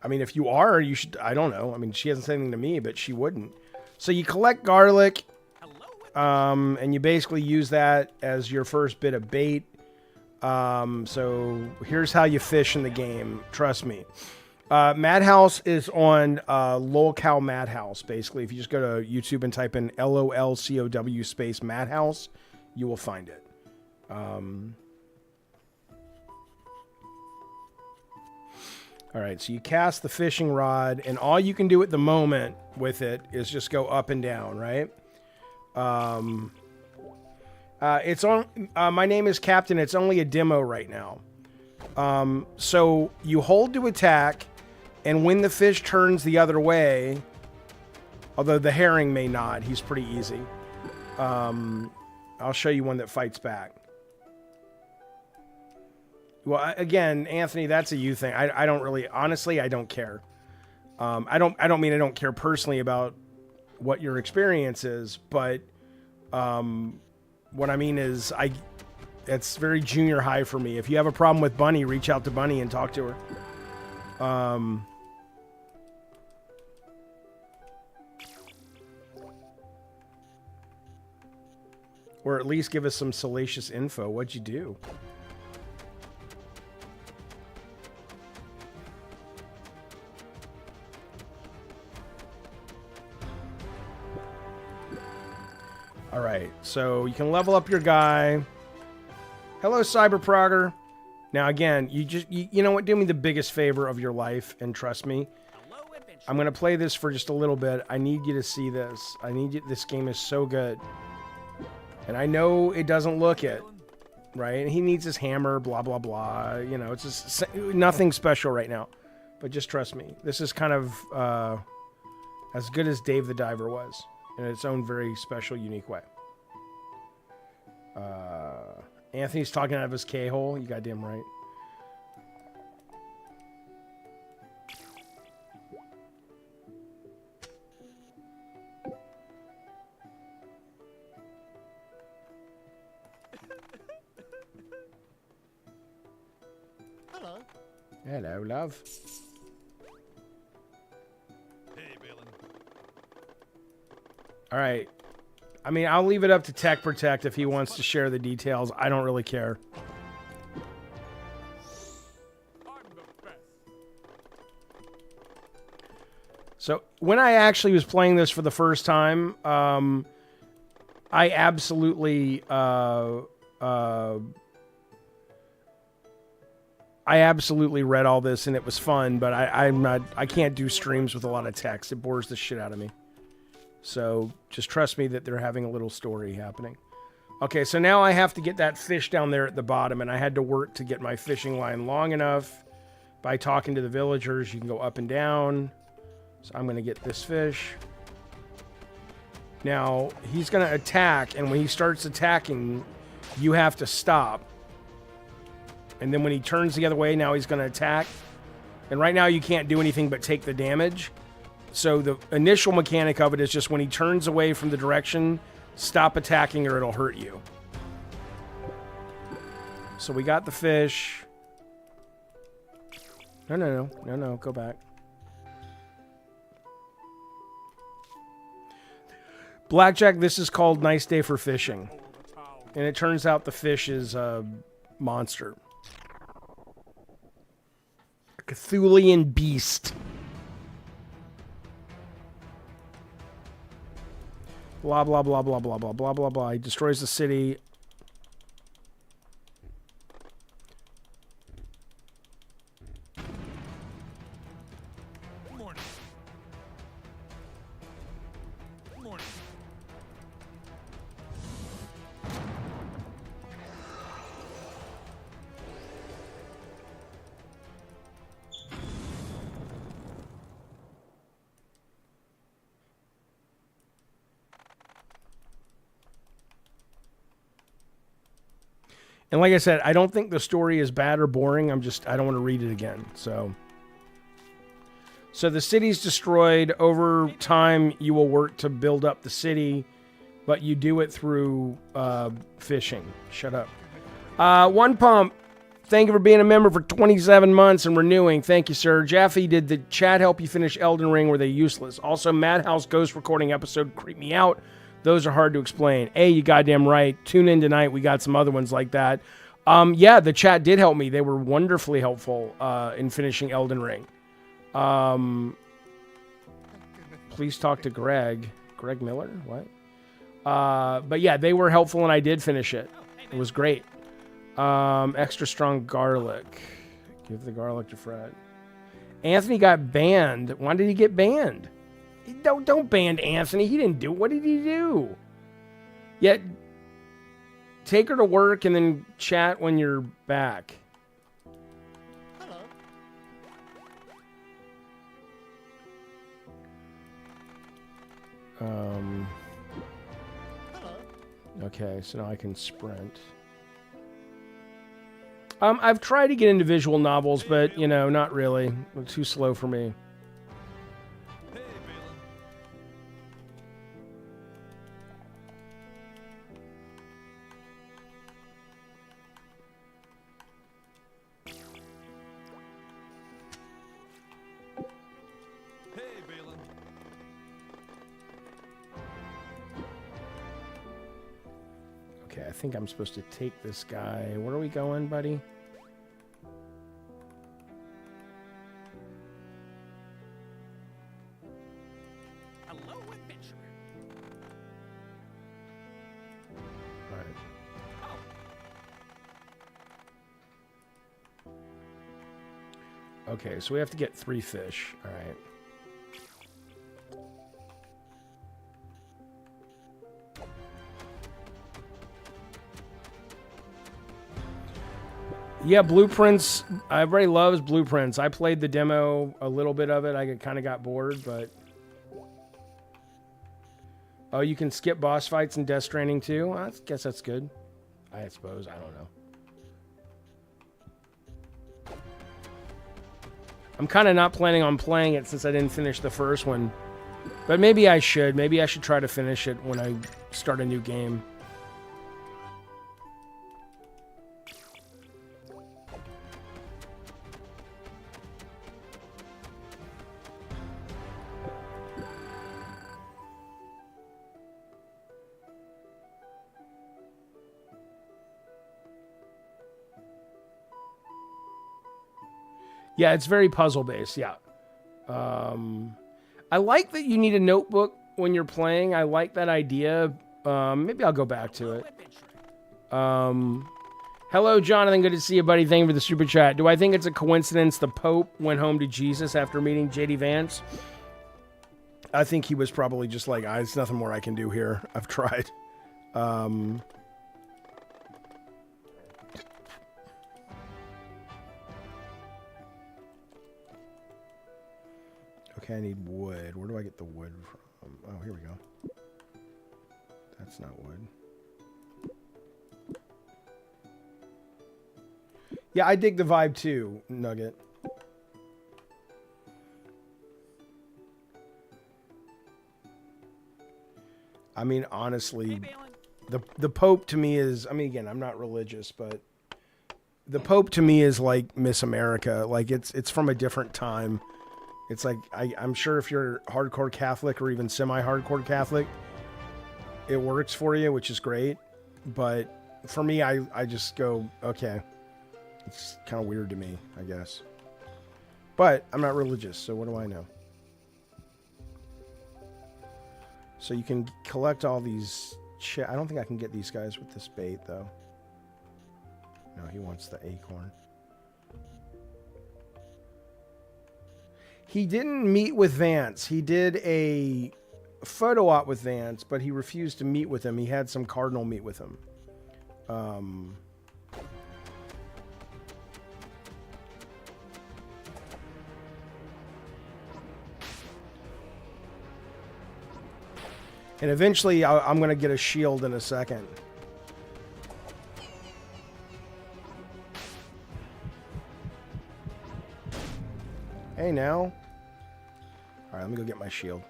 I mean, if you are, you should... I don't know. I mean, she hasn't said anything to me, but she wouldn't. So you collect garlic, and you basically use that as your first bit of bait. So here's how you fish in the game. Trust me. Madhouse is on lolcow Madhouse, basically. If you just go to YouTube and type in LOLCOW space Madhouse, you will find it. All right, so you cast the fishing rod, and all you can do at the moment with it is just go up and down, right? It's on. My name is Captain. It's only a demo right now. So you hold to attack, and when the fish turns the other way, although the herring may not, he's pretty easy. I'll show you one that fights back. Well, again, Anthony, that's a you thing. I don't really, honestly, I don't care. I don't mean I don't care personally about what your experience is, but what I mean is it's very junior high for me. If you have a problem with Bunny, reach out to Bunny and talk to her. Or at least give us some salacious info. What'd you do? All right, so you can level up your guy. Hello, Cyberprogger. Now, again, you know what? Do me the biggest favor of your life and trust me. I'm going to play this for just a little bit. I need you to see this. I need you. This game is so good. And I know it doesn't look it, right? He needs his hammer, blah, blah, blah. You know, it's just nothing special right now. But just trust me. This is kind of as good as Dave the Diver was in its own very special, unique way. Anthony's talking out of his K-hole. You goddamn right. Hello, love. Hey, Balin. All right. I mean, I'll leave it up to Tech Protect if he wants to share the details. I don't really care. I'm the best. So when I actually was playing this for the first time, I absolutely read all this and it was fun, but I can't do streams with a lot of text. It bores the shit out of me. So just trust me that they're having a little story happening. Okay, so now I have to get that fish down there at the bottom, and I had to work to get my fishing line long enough by talking to the villagers. You can go up and down. So I'm going to get this fish. Now, he's going to attack, and when he starts attacking, you have to stop. And then when he turns the other way, now he's going to attack. And right now you can't do anything but take the damage. So the initial mechanic of it is just when he turns away from the direction, stop attacking or it'll hurt you. So we got the fish. No, go back. Blackjack, this is called Nice Day for Fishing. And it turns out the fish is a monster. A Cthulian beast. Blah, blah, blah, blah, blah, blah, blah, blah, blah. He destroys the city. Morning. Morning. And like I said, I don't think the story is bad or boring. I don't want to read it again. So the city's destroyed. Over time, you will work to build up the city, but you do it through fishing. Shut up. One Pump, thank you for being a member for 27 months and renewing. Thank you, sir. Jaffe, did the chat help you finish Elden Ring? Were they useless? Also, Madhouse Ghost recording episode creeped me out. Those are hard to explain. You goddamn right. Tune in tonight. We got some other ones like that. Yeah, the chat did help me. They were wonderfully helpful in finishing Elden Ring. Please talk to Greg. Greg Miller? What? But yeah, they were helpful and I did finish it. It was great. Extra strong garlic. Give the garlic to Fred. Anthony got banned. Why did he get banned? Don't ban Anthony. He didn't do it. What did he do? Yet, take her to work and then chat when you're back. Hello. Okay, so now I can sprint. I've tried to get into visual novels, but, not really. It's too slow for me. Hey, Balin. Hey, Balin. Okay, I think I'm supposed to take this guy. Where are we going, buddy? Hello, adventurer. All right. Okay, so we have to get 3 fish. All right. Yeah, Blueprints. Everybody loves Blueprints. I played the demo, a little bit of it. I kind of got bored, but... Oh, you can skip boss fights in Death Stranding too? I guess that's good. I suppose. I don't know. I'm kind of not planning on playing it since I didn't finish the first one. But maybe I should. Maybe I should try to finish it when I start a new game. Yeah, it's very puzzle based. Yeah. I like that you need a notebook when you're playing. I like that idea. Maybe I'll go back to it. Hello, Jonathan. Good to see you, buddy. Thank you for the super chat. Do I think it's a coincidence the Pope went home to Jesus after meeting J.D. Vance? I think he was probably just like, there's nothing more I can do here. I've tried. Okay, I need wood. Where do I get the wood from? Oh, here we go. That's not wood. Yeah, I dig the vibe too, Nugget. I mean, honestly, the Pope to me is, I mean, again, I'm not religious, but the Pope to me is like Miss America. Like, it's from a different time. It's like, I'm sure if you're hardcore Catholic or even semi-hardcore Catholic, it works for you, which is great. But for me, I just go, okay. It's kind of weird to me, I guess. But I'm not religious, so what do I know? So you can collect all these... I don't think I can get these guys with this bait, though. No, he wants the acorn. He didn't meet with Vance. He did a photo op with Vance, but he refused to meet with him. He had some cardinal meet with him. And eventually, I'm going to get a shield in a second. Hey, now. All right, let me go get my shield.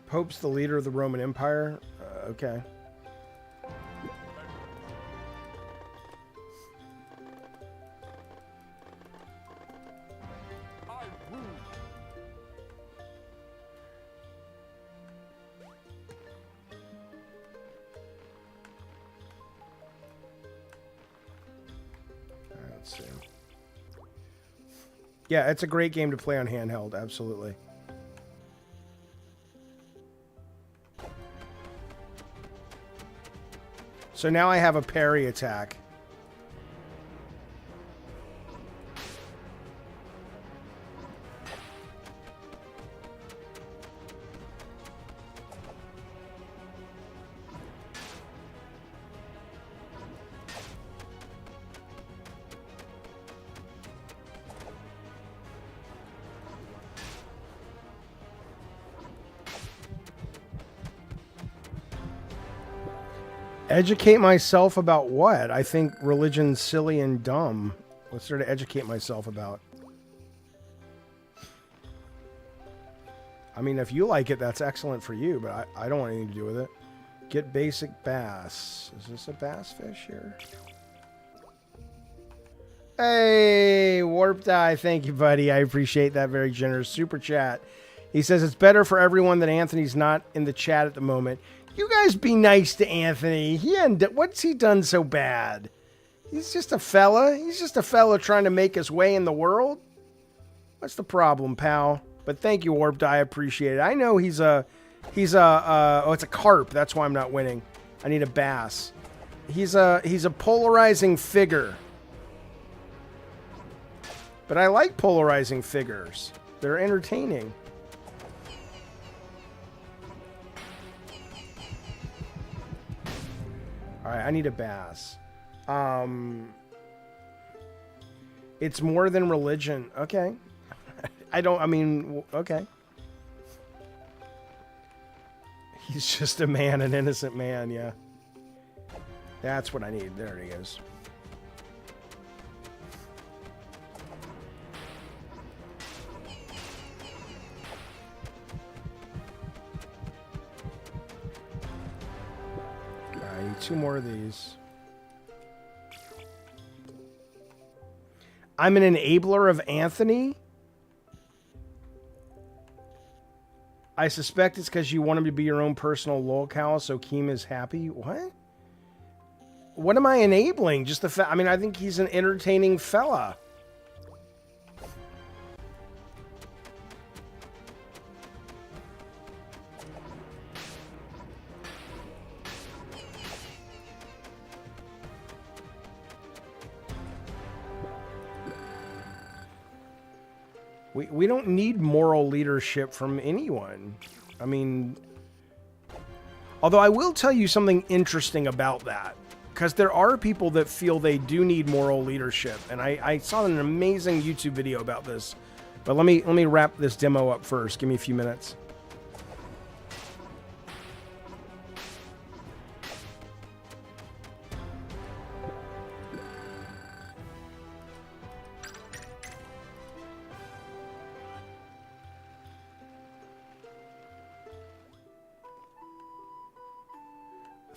Pope's the leader of the Roman Empire? Okay. Yeah, it's a great game to play on handheld, absolutely. So now I have a parry attack. Educate myself about what? I think religion's silly and dumb. What's there to educate myself about? I mean, if you like it, that's excellent for you, but I don't want anything to do with it. Get basic bass. Is this a bass fish here? Hey, Warped Eye. Thank you, buddy. I appreciate that very generous super chat. He says it's better for everyone that Anthony's not in the chat at the moment. You guys be nice to Anthony. What's he done so bad? He's just a fella. He's just a fella trying to make his way in the world. What's the problem, pal? But thank you, Warped. I appreciate it. I know oh, it's a carp. That's why I'm not winning. I need a bass. He's a polarizing figure. But I like polarizing figures. They're entertaining. All right, I need a bass. It's more than religion. Okay. Okay. He's just a man, an innocent man, yeah. That's what I need. There he is. I need 2 more of these. I'm an enabler of Anthony? I suspect it's because you want him to be your own personal lolcow, so Keem is happy. What? What am I enabling? Just the fact. I mean, I think he's an entertaining fella. We don't need moral leadership from anyone. I mean, although I will tell you something interesting about that, because there are people that feel they do need moral leadership, and I saw an amazing YouTube video about this. But let me wrap this demo up first. Give me a few minutes.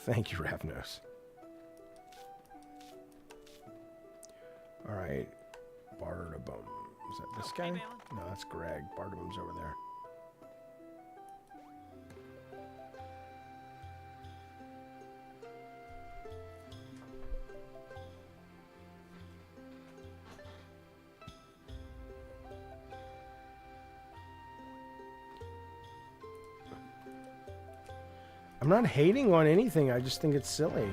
Thank you, Ravnos. All right, Bardabum. Is that this guy? No, that's Greg. Bardabum's over there. I'm not hating on anything. I just think it's silly.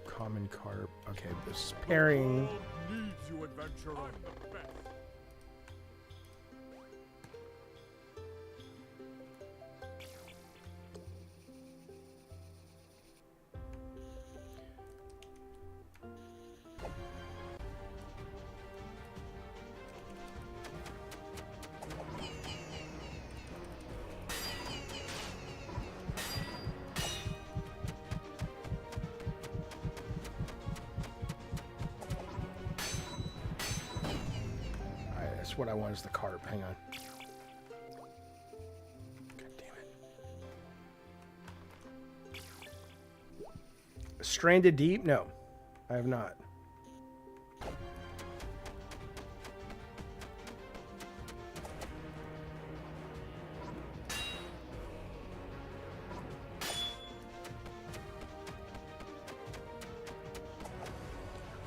Common carp. Okay, this pairing. Needs you, adventurer. I'm the best. What I want is the carp. Hang on. God damn it. Stranded Deep? No, I have not.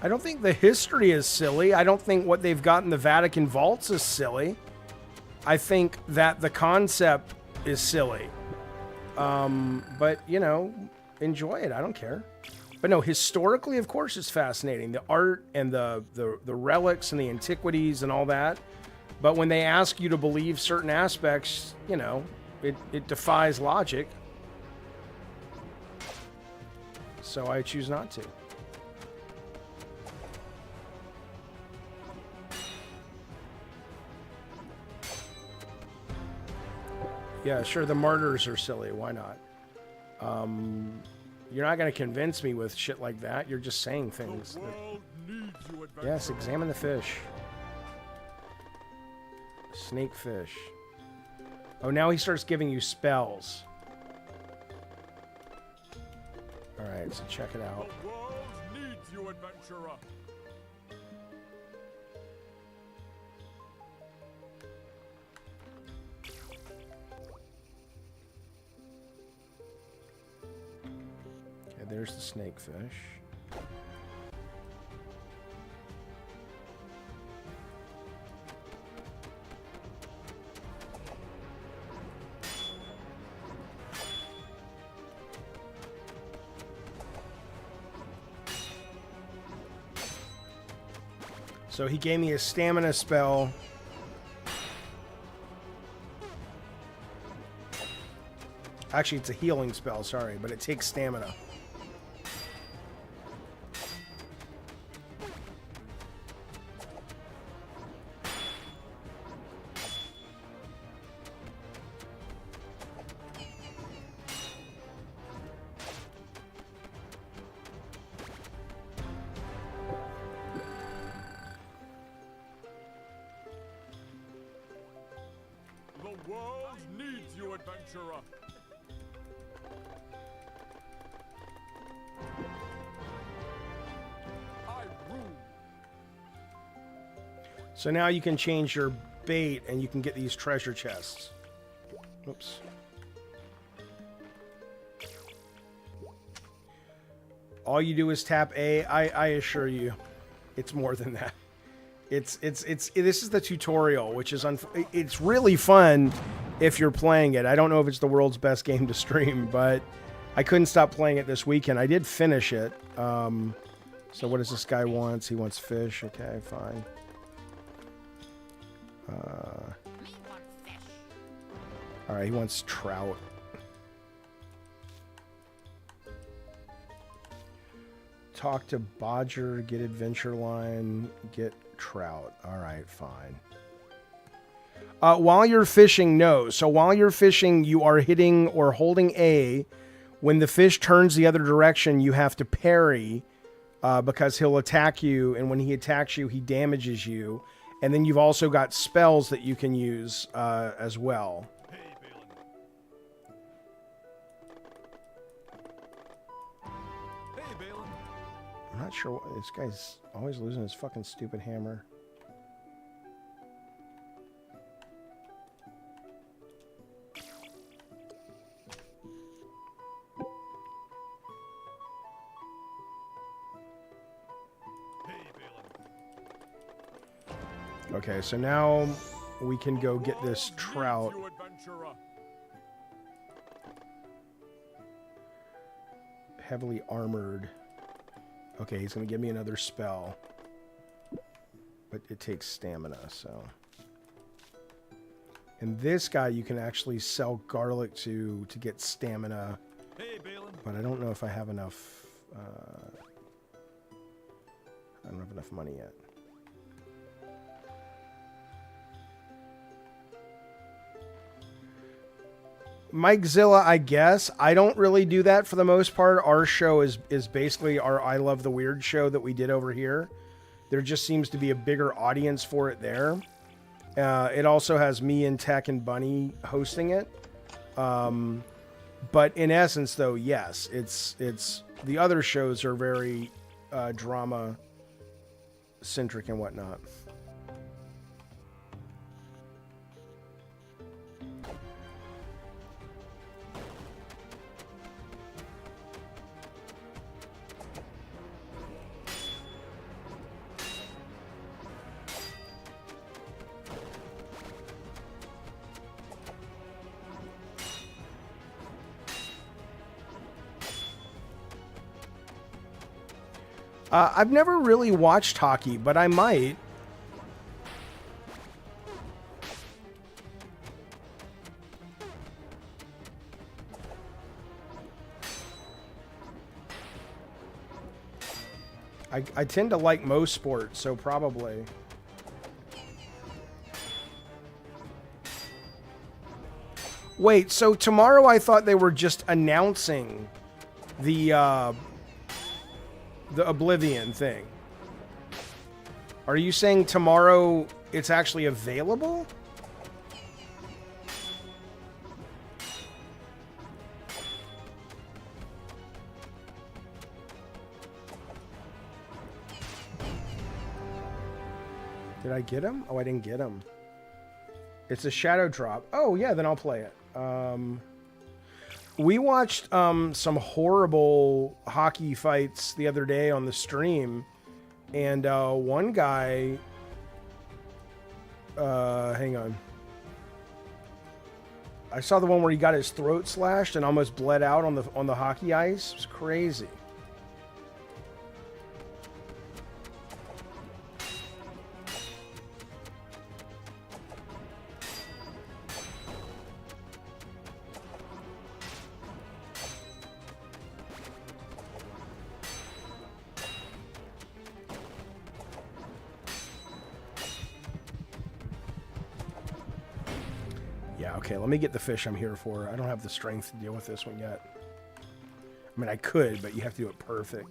I don't think the history is silly. I don't think what they've got in the Vatican vaults is silly. I think that the concept is silly. But, you know, enjoy it. I don't care. But no, historically, of course, it's fascinating. The art and the relics and the antiquities and all that. But when they ask you to believe certain aspects, you know, it defies logic. So I choose not to. Yeah, sure, the martyrs are silly. Why not? You're not going to convince me with shit like that. You're just saying things. Yes, examine the fish. Snakefish. Oh, now he starts giving you spells. All right, so check it out. The world needs you, adventurer. There's the snakefish. So he gave me a stamina spell. Actually, it's a healing spell, sorry, but it takes stamina. The world needs you, adventurer. I rule. So now you can change your bait and you can get these treasure chests. Oops. All you do is tap A. I assure you, it's more than that. This is the tutorial, which is it's really fun if you're playing it. I don't know if it's the world's best game to stream, but I couldn't stop playing it this weekend. I did finish it. So what does this guy want? He wants fish. Okay, fine. All right, he wants trout. Talk to Bazaar, get adventure line, get trout. All right, fine. While you're fishing, no. So while you're fishing, you are hitting or holding A. When the fish turns the other direction, you have to parry because he'll attack you. And when he attacks you, he damages you. And then you've also got spells that you can use as well. I'm not sure what, this guy's always losing his fucking stupid hammer. Okay, so now we can go get this trout. You, adventurer. Heavily armored. Okay, he's going to give me another spell. But it takes stamina, so. And this guy you can actually sell garlic to get stamina. Hey, Balin. But I don't know if I have enough. I don't have enough money yet. Mikezilla, I guess. I don't really do that for the most part. Our show is basically our I Love the Weird show that we did over here. There just seems to be a bigger audience for it there. It also has me and Tech and Bunny hosting it. But in essence, though, yes, it's the other shows are very drama centric and whatnot. I've never really watched hockey, but I might. I tend to like most sports, so probably. Wait, so tomorrow I thought they were just announcing the Oblivion thing. Are you saying tomorrow it's actually available? Did I get him? Oh, I didn't get him. It's a shadow drop. Oh, yeah, then I'll play it. We watched some horrible hockey fights the other day on the stream, and one guy, hang on. I saw the one where he got his throat slashed and almost bled out on the hockey ice. It was crazy. Okay, let me get the fish I'm here for. I don't have the strength to deal with this one yet. I mean, I could, but you have to do it perfect.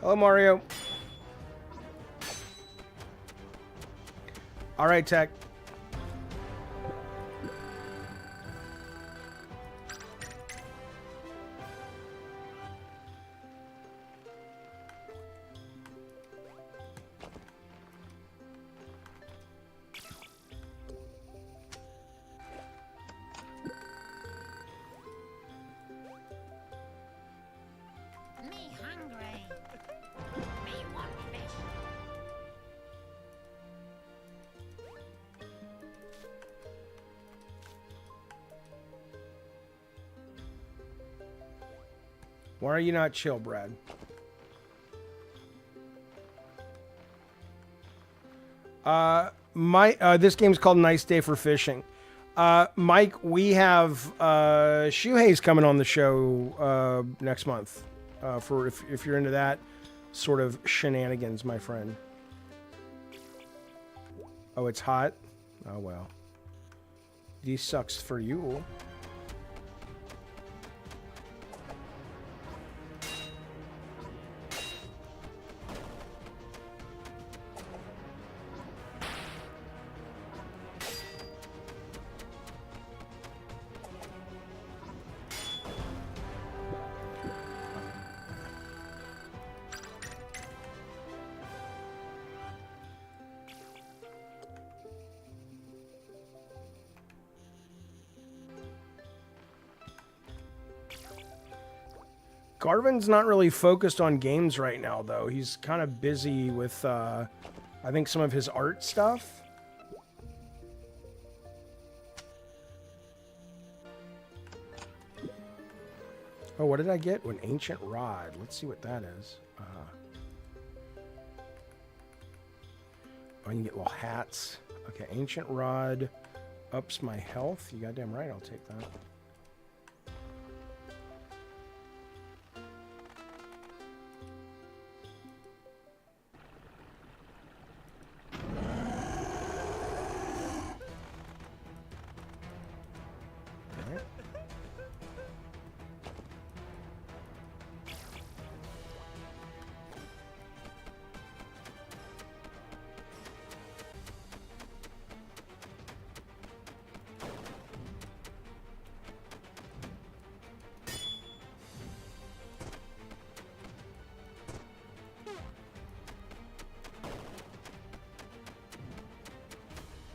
Hello, Mario. All right, Tech. Me hungry. Me want fish. Why are you not chill, Brad? This game's called Nice Day for Fishing. Mike, we have Shuhei's coming on the show next month. For if you're into that sort of shenanigans, my friend. Oh, it's hot? Oh, well. This sucks for you. Garvin's not really focused on games right now, though. He's kind of busy with, I think, some of his art stuff. Oh, what did I get? An ancient rod. Let's see what that is. Oh, you can get little hats. Okay, ancient rod ups my health. You goddamn right, I'll take that.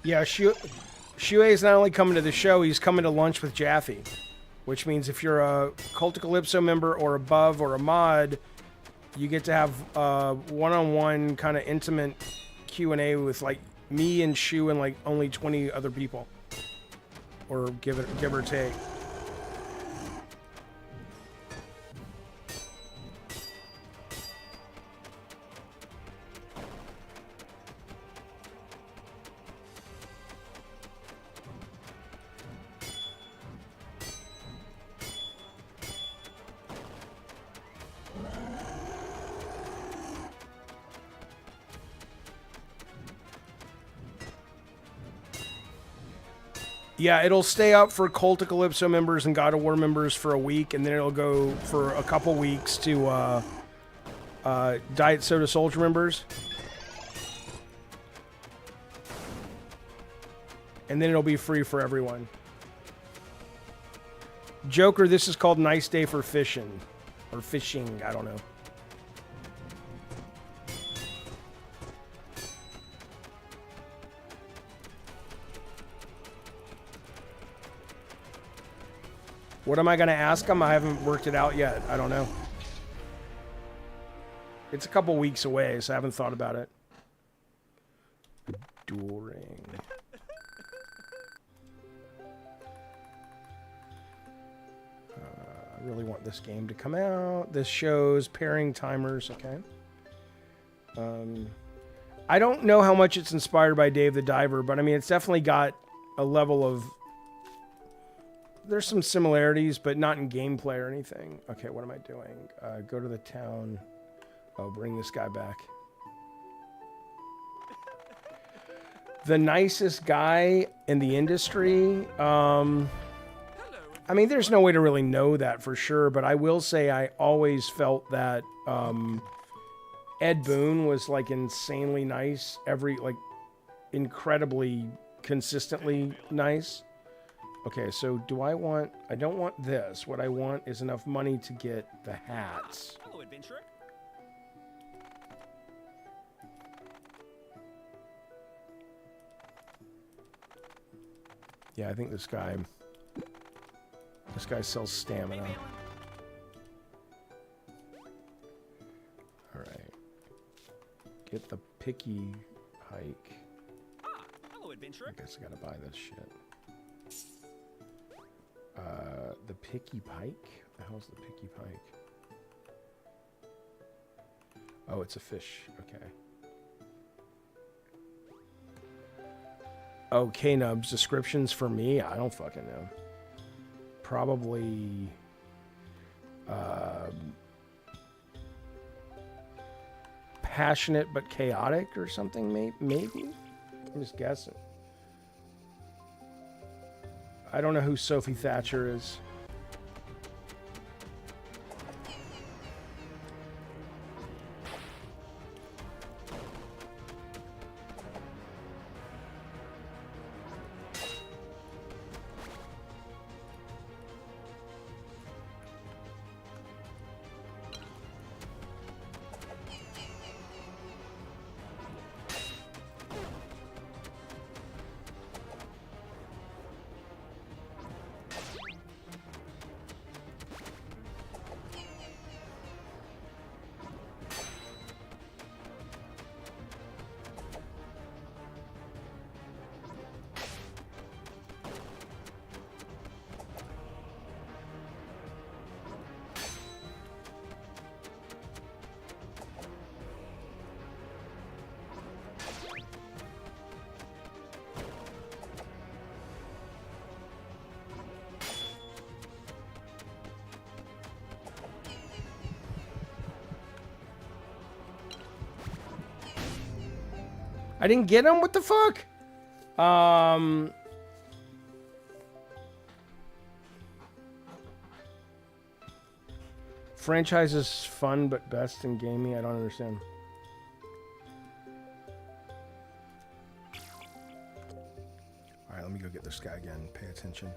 Yeah, Shuei's not only coming to the show, he's coming to lunch with Jaffe. Which means if you're a Cult of Calypso member or above or a mod, you get to have one-on-one kind of intimate Q&A with like me and Shu and like only 20 other people. Or give or take. Yeah, it'll stay up for Cult of Calypso members and God of War members for a week, and then it'll go for a couple weeks to Diet Soda Soldier members. And then it'll be free for everyone. Joker, this is called Nice Day for Fishing. Or Fishing, I don't know. What am I going to ask him? I haven't worked it out yet. I don't know. It's a couple weeks away, so I haven't thought about it. Dual ring. I really want this game to come out. This shows pairing timers. Okay. I don't know how much it's inspired by Dave the Diver, but I mean, it's definitely got a level of... There's some similarities, but not in gameplay or anything. Okay, what am I doing? Go to the town. Oh, bring this guy back. The nicest guy in the industry. I mean, there's no way to really know that for sure, but I will say I always felt that Ed Boon was like insanely nice. Incredibly consistently nice. Okay, so do I want... I don't want this. What I want is enough money to get the hats. Hello, adventurer. Yeah, I think this guy sells stamina. All right. Get the picky pike. Hello, adventurer. I guess I gotta buy this shit. The picky pike? What the hell's the picky pike? Oh, it's a fish. Okay. Oh, K-Nubs, descriptions for me? I don't fucking know. Probably... passionate but chaotic or something, maybe? I'm just guessing. I don't know who Sophie Thatcher is. I didn't get him? What the fuck? Franchise is fun, but best in gaming? I don't understand. Alright, let me go get this guy again. Pay attention.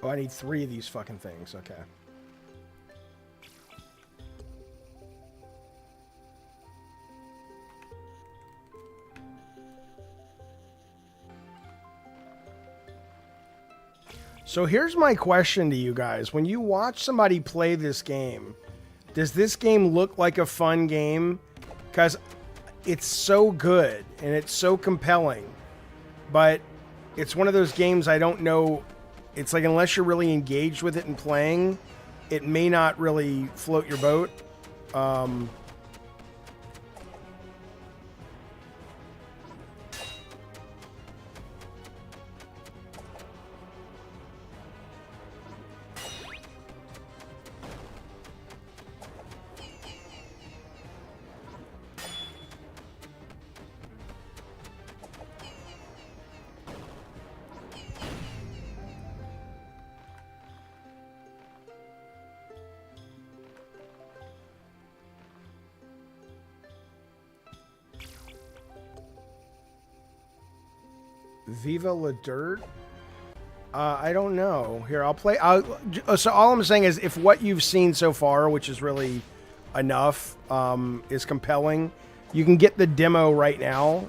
Oh, I need 3 of these fucking things. Okay. So here's my question to you guys. When you watch somebody play this game, does this game look like a fun game? Because it's so good and it's so compelling. But it's one of those games I don't know. It's like unless you're really engaged with it and playing, it may not really float your boat. Viva La Dirt? I don't know. Here, I'll play. So all I'm saying is if what you've seen so far, which is really enough, is compelling, you can get the demo right now.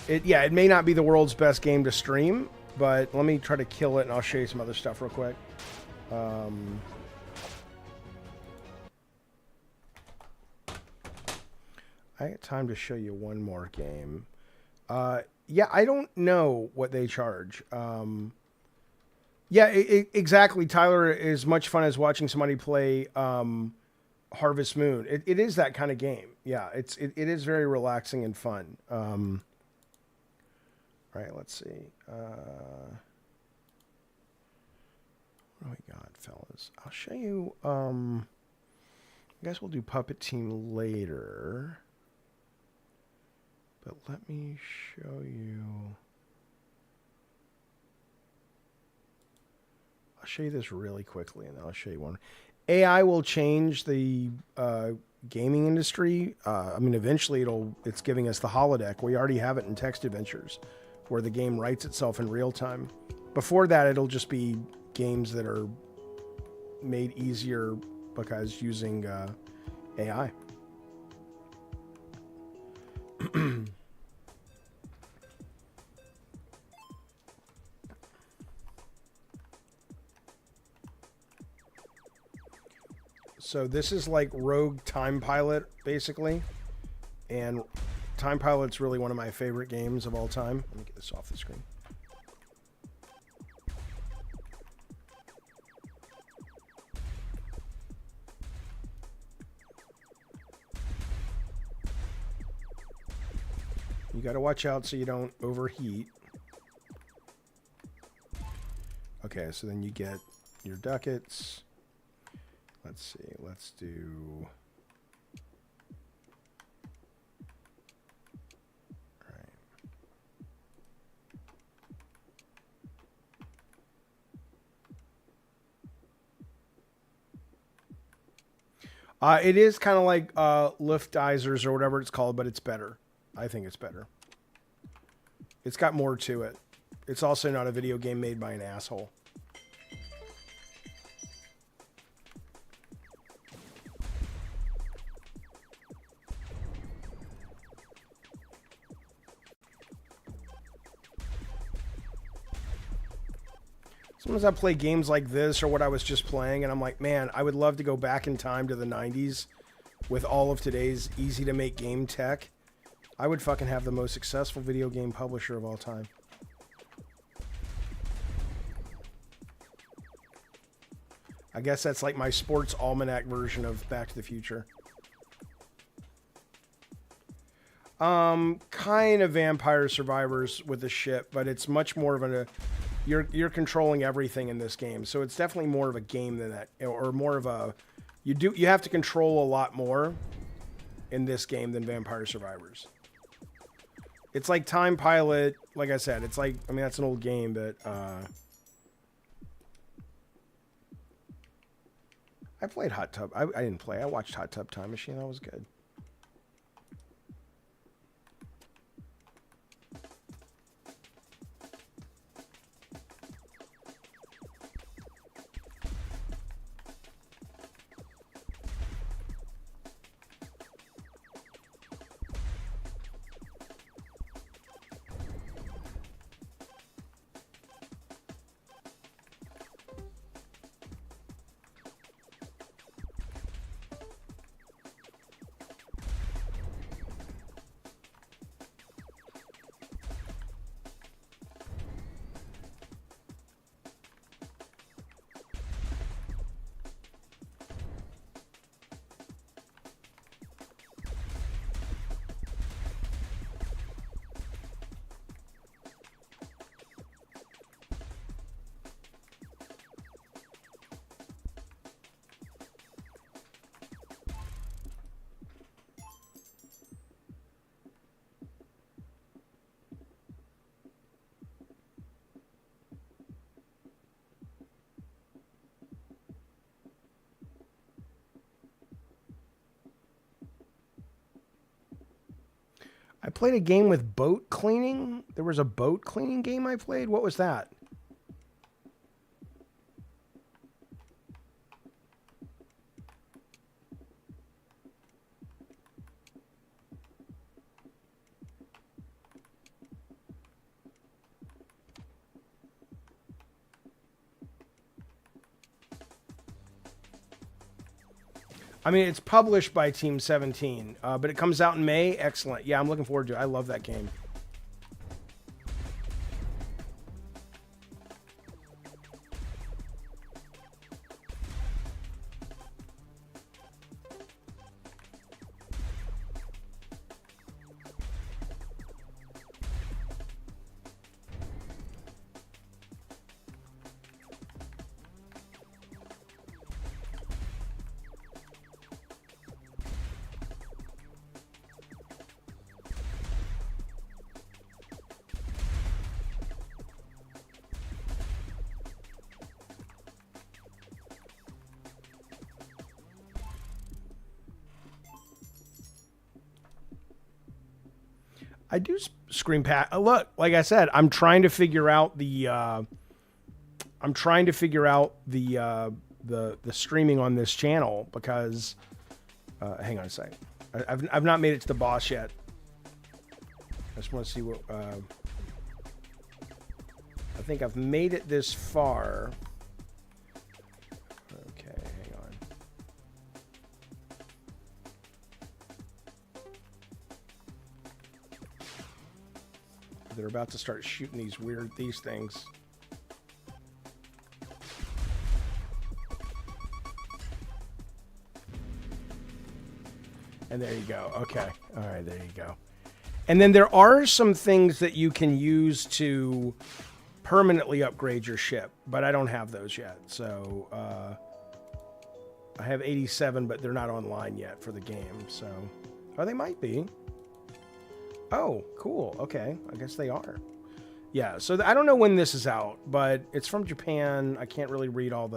It may not be the world's best game to stream, but let me try to kill it and I'll show you some other stuff real quick. I got time to show you one more game. Yeah, I don't know what they charge. Yeah, exactly. Tyler, as much fun as watching somebody play Harvest Moon. It is that kind of game. Yeah, it is very relaxing and fun. All right, let's see. What do we got, fellas? I'll show you. I guess we'll do Puppet Team later. But let me show you. I'll show you this really quickly, and then I'll show you one. AI will change the gaming industry. I mean, eventually it's giving us the holodeck. We already have it in text adventures, where the game writes itself in real time. Before that, it'll just be games that are made easier because using AI. So this is like Rogue Time Pilot, basically. And Time Pilot's really one of my favorite games of all time. Let me get this off the screen. You got to watch out so you don't overheat. Okay, so then you get your ducats. Let's see, let's do... it is kind of like Luftgeysers or whatever it's called, but it's better. I think it's better. It's got more to it. It's also not a video game made by an asshole. Sometimes I play games like this or what I was just playing, and I'm like, man, I would love to go back in time to the 90s with all of today's easy-to-make game tech. I would fucking have the most successful video game publisher of all time. I guess that's like my sports almanac version of Back to the Future. Kind of Vampire Survivors with a ship, but it's much more of a... You're controlling everything in this game, so it's definitely more of a game than that, or more of a... You have to control a lot more in this game than Vampire Survivors. It's like Time Pilot, like I said, it's like, I mean, that's an old game, but, I played Hot Tub. I didn't play. I watched Hot Tub Time Machine. That was good. I played a game with boat cleaning. There was a boat cleaning game I played. What was that? I mean, it's published by Team 17, but it comes out in May. Excellent. Yeah, I'm looking forward to it. I love that game. I do screen pack. Look, like I said, I'm trying to figure out the the streaming on this channel because hang on a second. I've not made it to the boss yet. I just want to see what I think I've made it this far. Okay, hang on. They're about to start shooting these things. And there you go. Okay. All right, there you go. And then there are some things that you can use to permanently upgrade your ship, but I don't have those yet. So I have 87, but they're not online yet for the game. So, oh, they might be. Oh, cool. Okay. I guess they are. Yeah. So I don't know when this is out, but it's from Japan. I can't really read all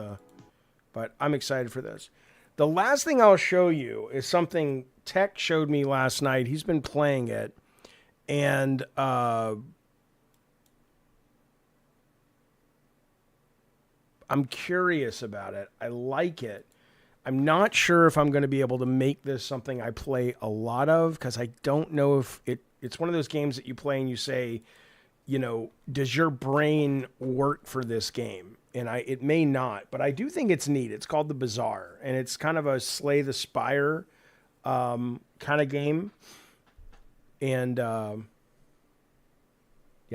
but I'm excited for this. The last thing I'll show you is something Tech showed me last night. He's been playing it, and I'm curious about it. I like it. I'm not sure if I'm going to be able to make this something I play a lot of because I don't know if it's one of those games that you play and you say, you know, does your brain work for this game? And it may not, but I do think it's neat. It's called the Bazaar, and it's kind of a Slay the Spire kind of game. And yeah,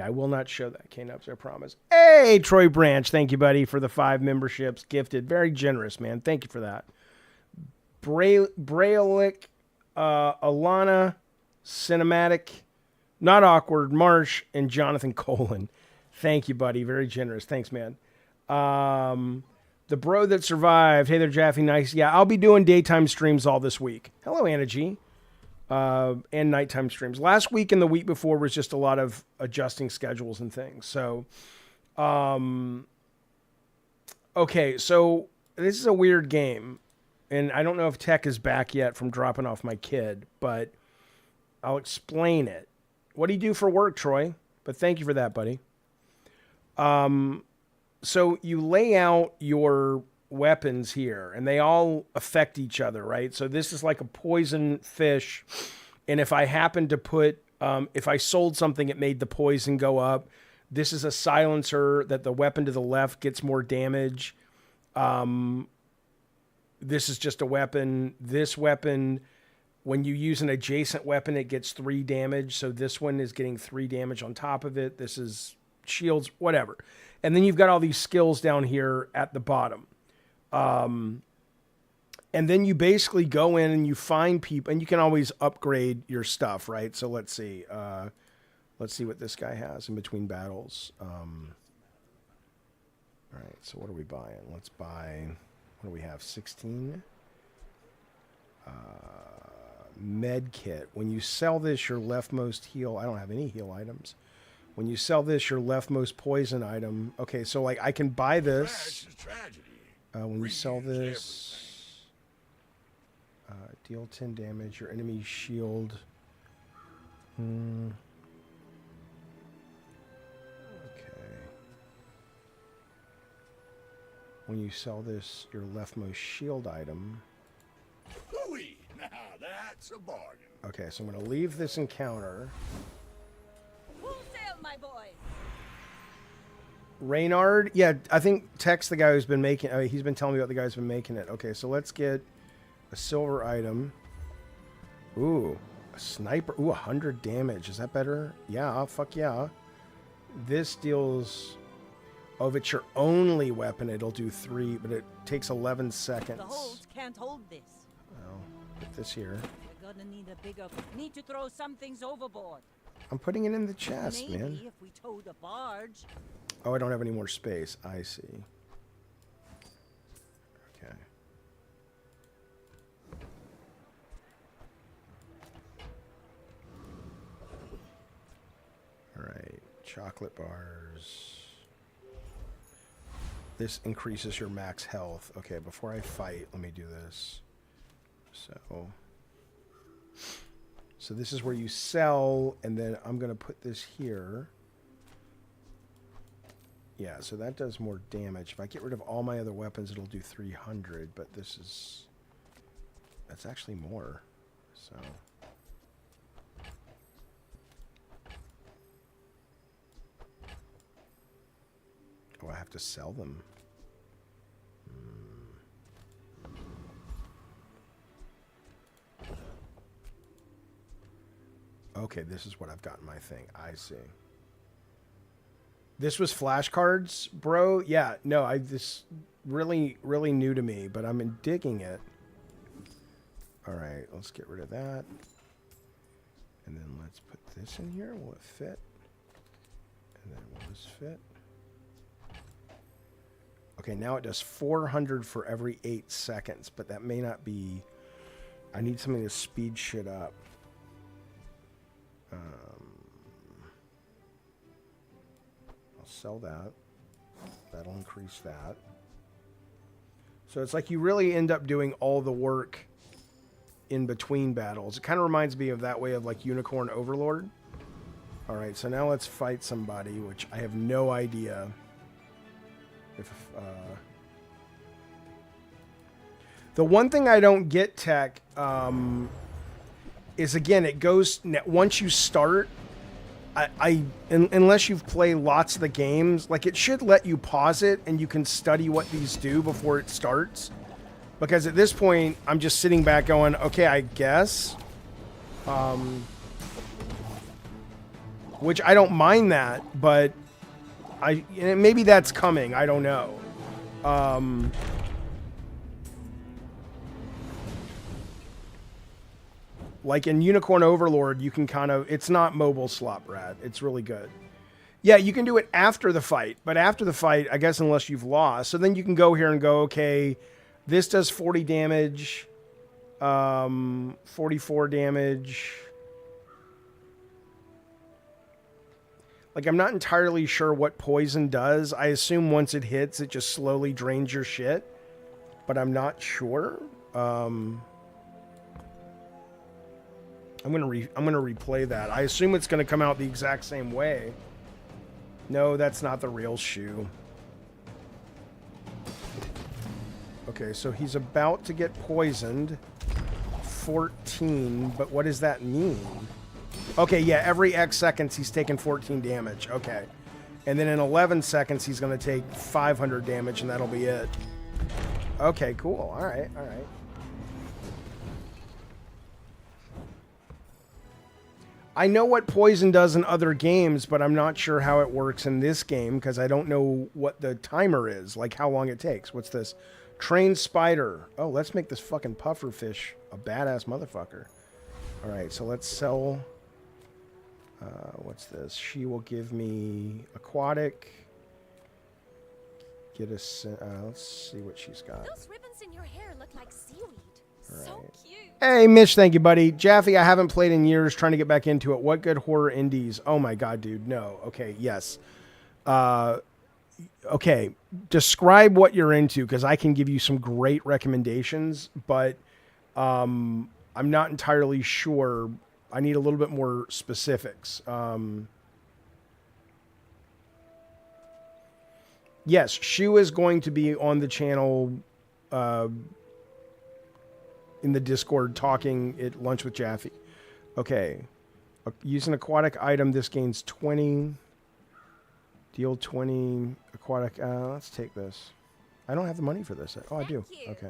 I will not show that, K-Nubs, I promise. Hey, Troy Branch, thank you, buddy, for the 5 memberships gifted. Very generous, man. Thank you for that. Brailic, Alana, Cinematic, Not Awkward, Marsh, and Jonathan Colin. Thank you, buddy. Very generous. Thanks, man. The bro that survived. Hey there, Jaffe. Nice. Yeah, I'll be doing daytime streams all this week. Hello, Anna G. And nighttime streams. Last week and the week before was just a lot of adjusting schedules and things. So, okay. So this is a weird game, and I don't know if Tech is back yet from dropping off my kid, but I'll explain it. What do you do for work, Troy? But thank you for that, buddy. So you lay out your weapons here, and they all affect each other, right? So this is like a poison fish, and if I happen to put, if I sold something, it made the poison go up. This is a silencer that the weapon to the left gets more damage. This is just a weapon. This weapon, when you use an adjacent weapon, it gets 3 damage. So this one is getting 3 damage on top of it. This is shields, whatever. And then you've got all these skills down here at the bottom. And then you basically go in and you find people, and you can always upgrade your stuff, right? So let's see. Let's see what this guy has in between battles. All right, so what are we buying? Let's buy, what do we have, 16? Med kit. When you sell this, your leftmost heal, I don't have any heal items. When you sell this, your leftmost poison item. Okay, so like I can buy this. When you sell this, deal 10 damage. Your enemy shield. Okay. When you sell this, your leftmost shield item. Hooey! Now that's a bargain. Okay, so I'm going to leave this encounter. My boy. Reynard, yeah, I think Tech's the guy who's been making. He's been telling me about the guy who's been making it. Okay, so let's get A silver item. Ooh, a sniper. Ooh, 100 damage. Is that better? Yeah, fuck yeah. This deals... Oh, if it's your only weapon, it'll do 3, but it takes 11 seconds. The holds can't hold this. Well, put this here. We're gonna need a bigger... Need to throw some things overboard. I'm putting it in the chest, Maybe man. if we towed a barge. Oh, I don't have any more space. I see. Okay. All right. Chocolate bars. This increases your max health. Okay, before I fight, let me do this. So this is where you sell, and then I'm going to put this here. Yeah, so that does more damage. If I get rid of all my other weapons, it'll do 300, but this is... That's actually more, so... Oh, I have to sell them. Okay, this is what I've got in my thing. I see. This was flashcards, bro? Yeah, no, this really new to me, but I'm digging it. All right, let's get rid of that. And then let's put this in here. Will it fit? And then will this fit? Okay, now it does 400 for every 8 seconds, but that may not be... I need something to speed shit up. I'll sell that. That'll increase that. So it's like you really end up doing all the work in between battles. It kind of reminds me of that way of like Unicorn Overlord. All right, so now let's fight somebody, which I have no idea if... The one thing I don't get, Tech, is again, it goes... Once you start, unless you've played lots of the games, like it should let you pause it and you can study what these do before it starts. Because at this point, I'm just sitting back going, okay, I guess. Which I don't mind that, but maybe that's coming. I don't know. Like in Unicorn Overlord, you can kind of... It's not mobile slop rat. It's really good. Yeah, you can do it after the fight. But after the fight, I guess unless you've lost. So then you can go here and go, okay, this does 40 damage. 44 damage. Like, I'm not entirely sure what poison does. I assume once it hits, it just slowly drains your shit. But I'm not sure. I'm gonna replay that. I assume it's gonna come out the exact same way. No, that's not the real shoe. Okay, so he's about to get poisoned. 14, but what does that mean? Okay, yeah, every X seconds he's taking 14 damage. Okay. And then in 11 seconds he's gonna take 500 damage and that'll be it. Okay, cool. Alright, alright. I know what poison does in other games, but I'm not sure how it works in this game because I don't know what the timer is, like how long it takes. What's this? Trained spider. Oh, let's make this fucking puffer fish a badass motherfucker. All right, so let's sell... what's this? She will give me aquatic. Get us... let's see what she's got. Those ribbons in your hair look like seaweed. So cute. Hey, Mitch, thank you, buddy. Jaffe, I haven't played in years, trying to get back into it. What good horror indies? Oh, my God, dude. No. Okay, yes. Okay, describe what you're into, because I can give you some great recommendations, but I'm not entirely sure. I need a little bit more specifics. Yes, Shu is going to be on the channel... in the Discord talking at lunch with Jaffe. Okay. Use an aquatic item. This gains 20. Deal 20 aquatic. Let's take this. I don't have the money for this. Oh, I do. Okay.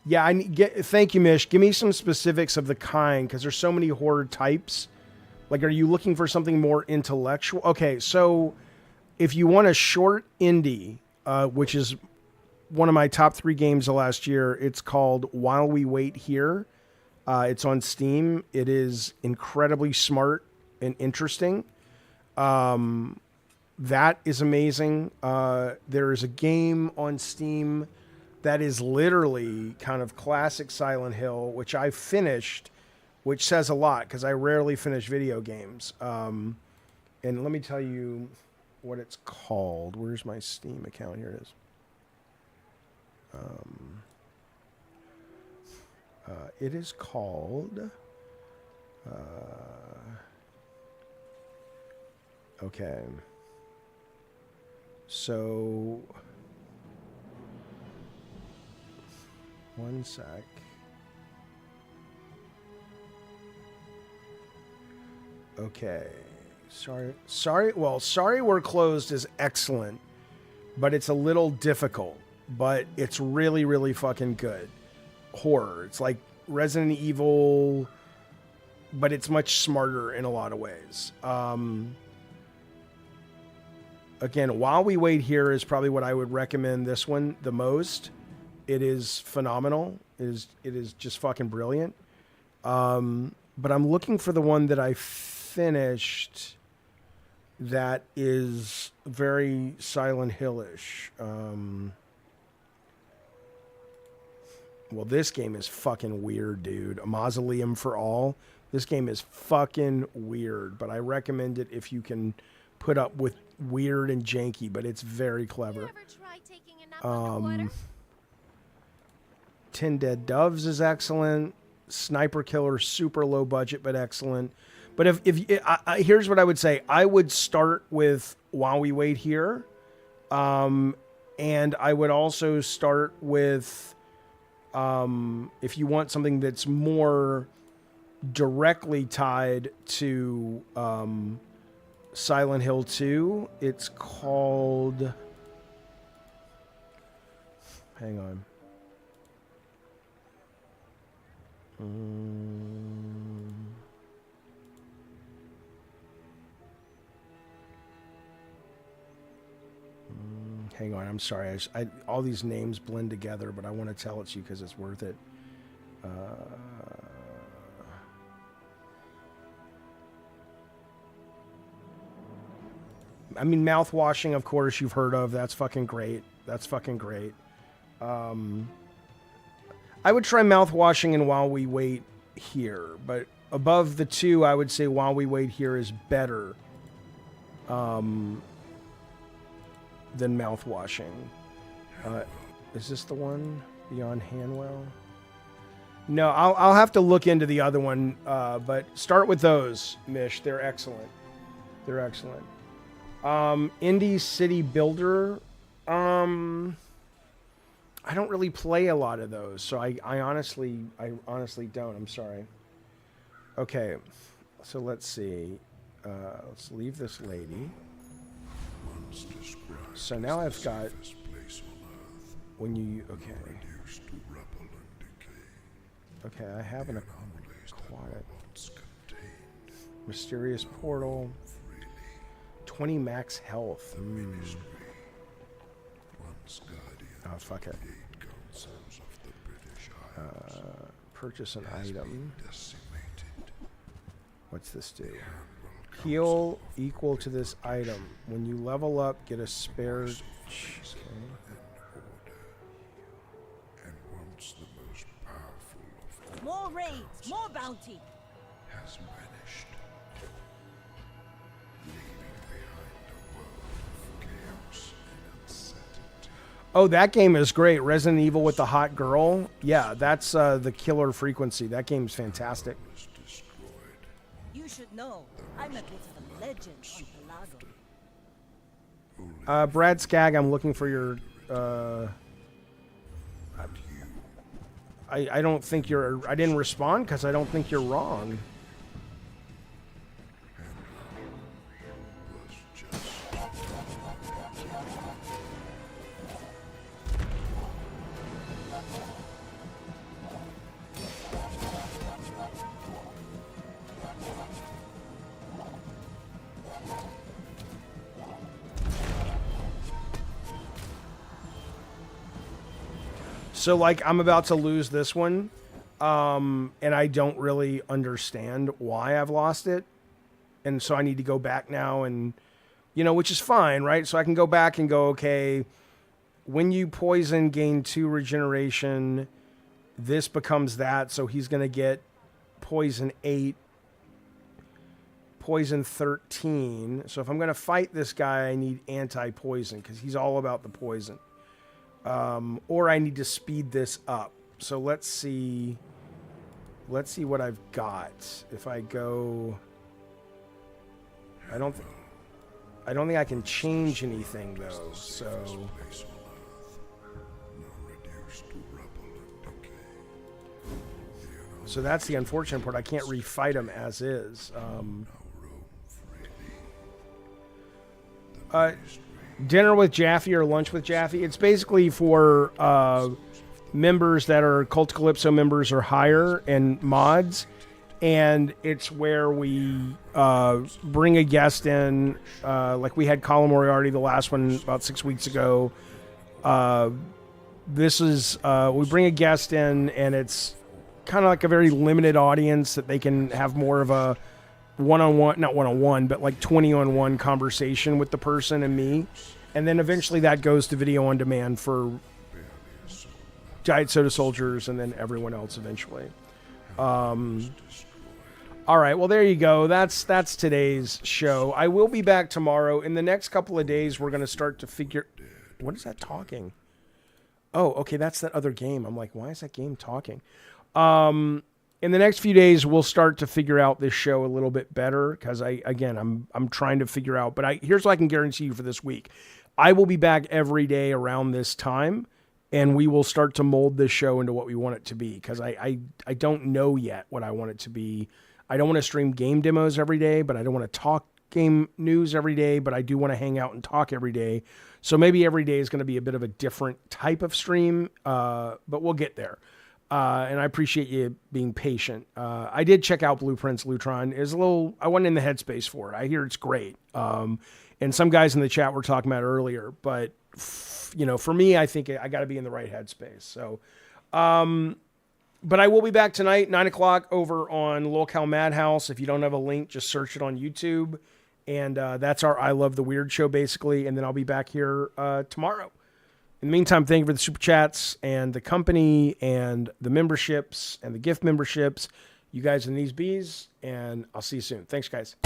Yeah, thank you, Mish. Give me some specifics of the kind, because there's so many horror types. Like, are you looking for something more intellectual? Okay, so if you want a short indie, which is one of my top 3 games of last year, it's called While We Wait Here. It's on Steam. It is incredibly smart and interesting. That is amazing. There is a game on Steam that is literally kind of classic Silent Hill, which I finished, which says a lot because I rarely finish video games. And let me tell you what it's called. Where's my Steam account? Here it is. It is called... okay. So... one sec. Okay. Sorry. Well, Sorry We're Closed is excellent, but it's a little difficult. But it's really, really fucking good. Horror. It's like Resident Evil, but it's much smarter in a lot of ways. Again, While We Wait Here is probably what I would recommend this one the most. It is phenomenal. It is just fucking brilliant. But I'm looking for the one that I finished that is very Silent Hill-ish. Well, this game is fucking weird, dude. A Mausoleum for All. This game is fucking weird, but I recommend it if you can put up with weird and janky, but it's very clever. You ever try taking a nap underwater? 10 Dead Doves is excellent. Sniper Killer, super low budget, but excellent. But if here's what I would say. I would start with While We Wait Here. And I would also start with, if you want something that's more directly tied to Silent Hill 2, it's called... Hang on. Hang on, I'm sorry. All these names blend together, but I want to tell it to you because it's worth it. I mean, mouth washing, of course, you've heard of. That's fucking great. That's fucking great. I would try mouth washing and While We Wait Here, but above the two, I would say While We Wait Here is better than mouth washing. Is this the one? Beyond Hanwell? No, I'll have to look into the other one, but start with those, Mish. They're excellent. They're excellent. Indie City Builder. I don't really play a lot of those, so I honestly don't. I'm sorry. Okay, so let's see. Let's leave this lady. So now I've got when you okay. I have an aquatic mysterious portal. 20 max health. Oh, fuck it. Purchase an item. What's this do? Heal equal to this item. When you level up, get a spare... Okay. More raids, more bounty. Has vanished, leaving behind a world of chaos and uncertainty. Oh, that game is great. Resident Evil with the hot girl. Yeah, that's the killer frequency. That game's fantastic. You should know, I'm a bit of a legend on Pelago. Brad Skag, I'm looking for your... I don't think you're... I didn't respond because I don't think you're wrong. So like I'm about to lose this one, and I don't really understand why I've lost it, and so I need to go back now and, which is fine, right? So I can go back and go, okay, when you poison, gain 2 regeneration, this becomes that, so he's going to get poison 8, poison 13. So if I'm going to fight this guy, I need anti-poison because he's all about the poison. Or I need to speed this up. So let's see what I've got. If I go, I don't think I can change anything though. So that's the unfortunate part. I can't refight him as is. Dinner with Jaffe or lunch with Jaffe. It's basically for members that are Cult of Calypso members or higher and mods. And it's where we bring a guest in. Like we had Colin Moriarty, the last one, about 6 weeks ago. This is, we bring a guest in, and it's kind of like a very limited audience that they can have more of a one-on-one, not one-on-one, but like 20-on-1 conversation with the person and me. And then eventually that goes to video on demand for Giant Soda Soldiers and then everyone else eventually. All right, well, there you go. That's today's show. I will be back tomorrow. In the next couple of days, we're going to start to figure... What is that talking? Oh, okay, that's that other game. I'm like, why is that game talking? In the next few days, we'll start to figure out this show a little bit better because I'm trying to figure out. But here's what I can guarantee you for this week: I will be back every day around this time, and we will start to mold this show into what we want it to be. Because I don't know yet what I want it to be. I don't want to stream game demos every day, but I don't want to talk game news every day. But I do want to hang out and talk every day. So maybe every day is going to be a bit of a different type of stream, but we'll get there. And I appreciate you being patient. I did check out Blueprints Lutron. I wasn't in the headspace for it. I hear it's great. And some guys in the chat were talking about it earlier, but for me, I think I got to be in the right headspace. So, but I will be back tonight, 9:00 over on Lolcow Madhouse. If you don't have a link, just search it on YouTube. And that's our I Love the Weird show, basically. And then I'll be back here tomorrow. In the meantime, thank you for the super chats and the company and the memberships and the gift memberships. You guys and these bees, and I'll see you soon. Thanks, guys.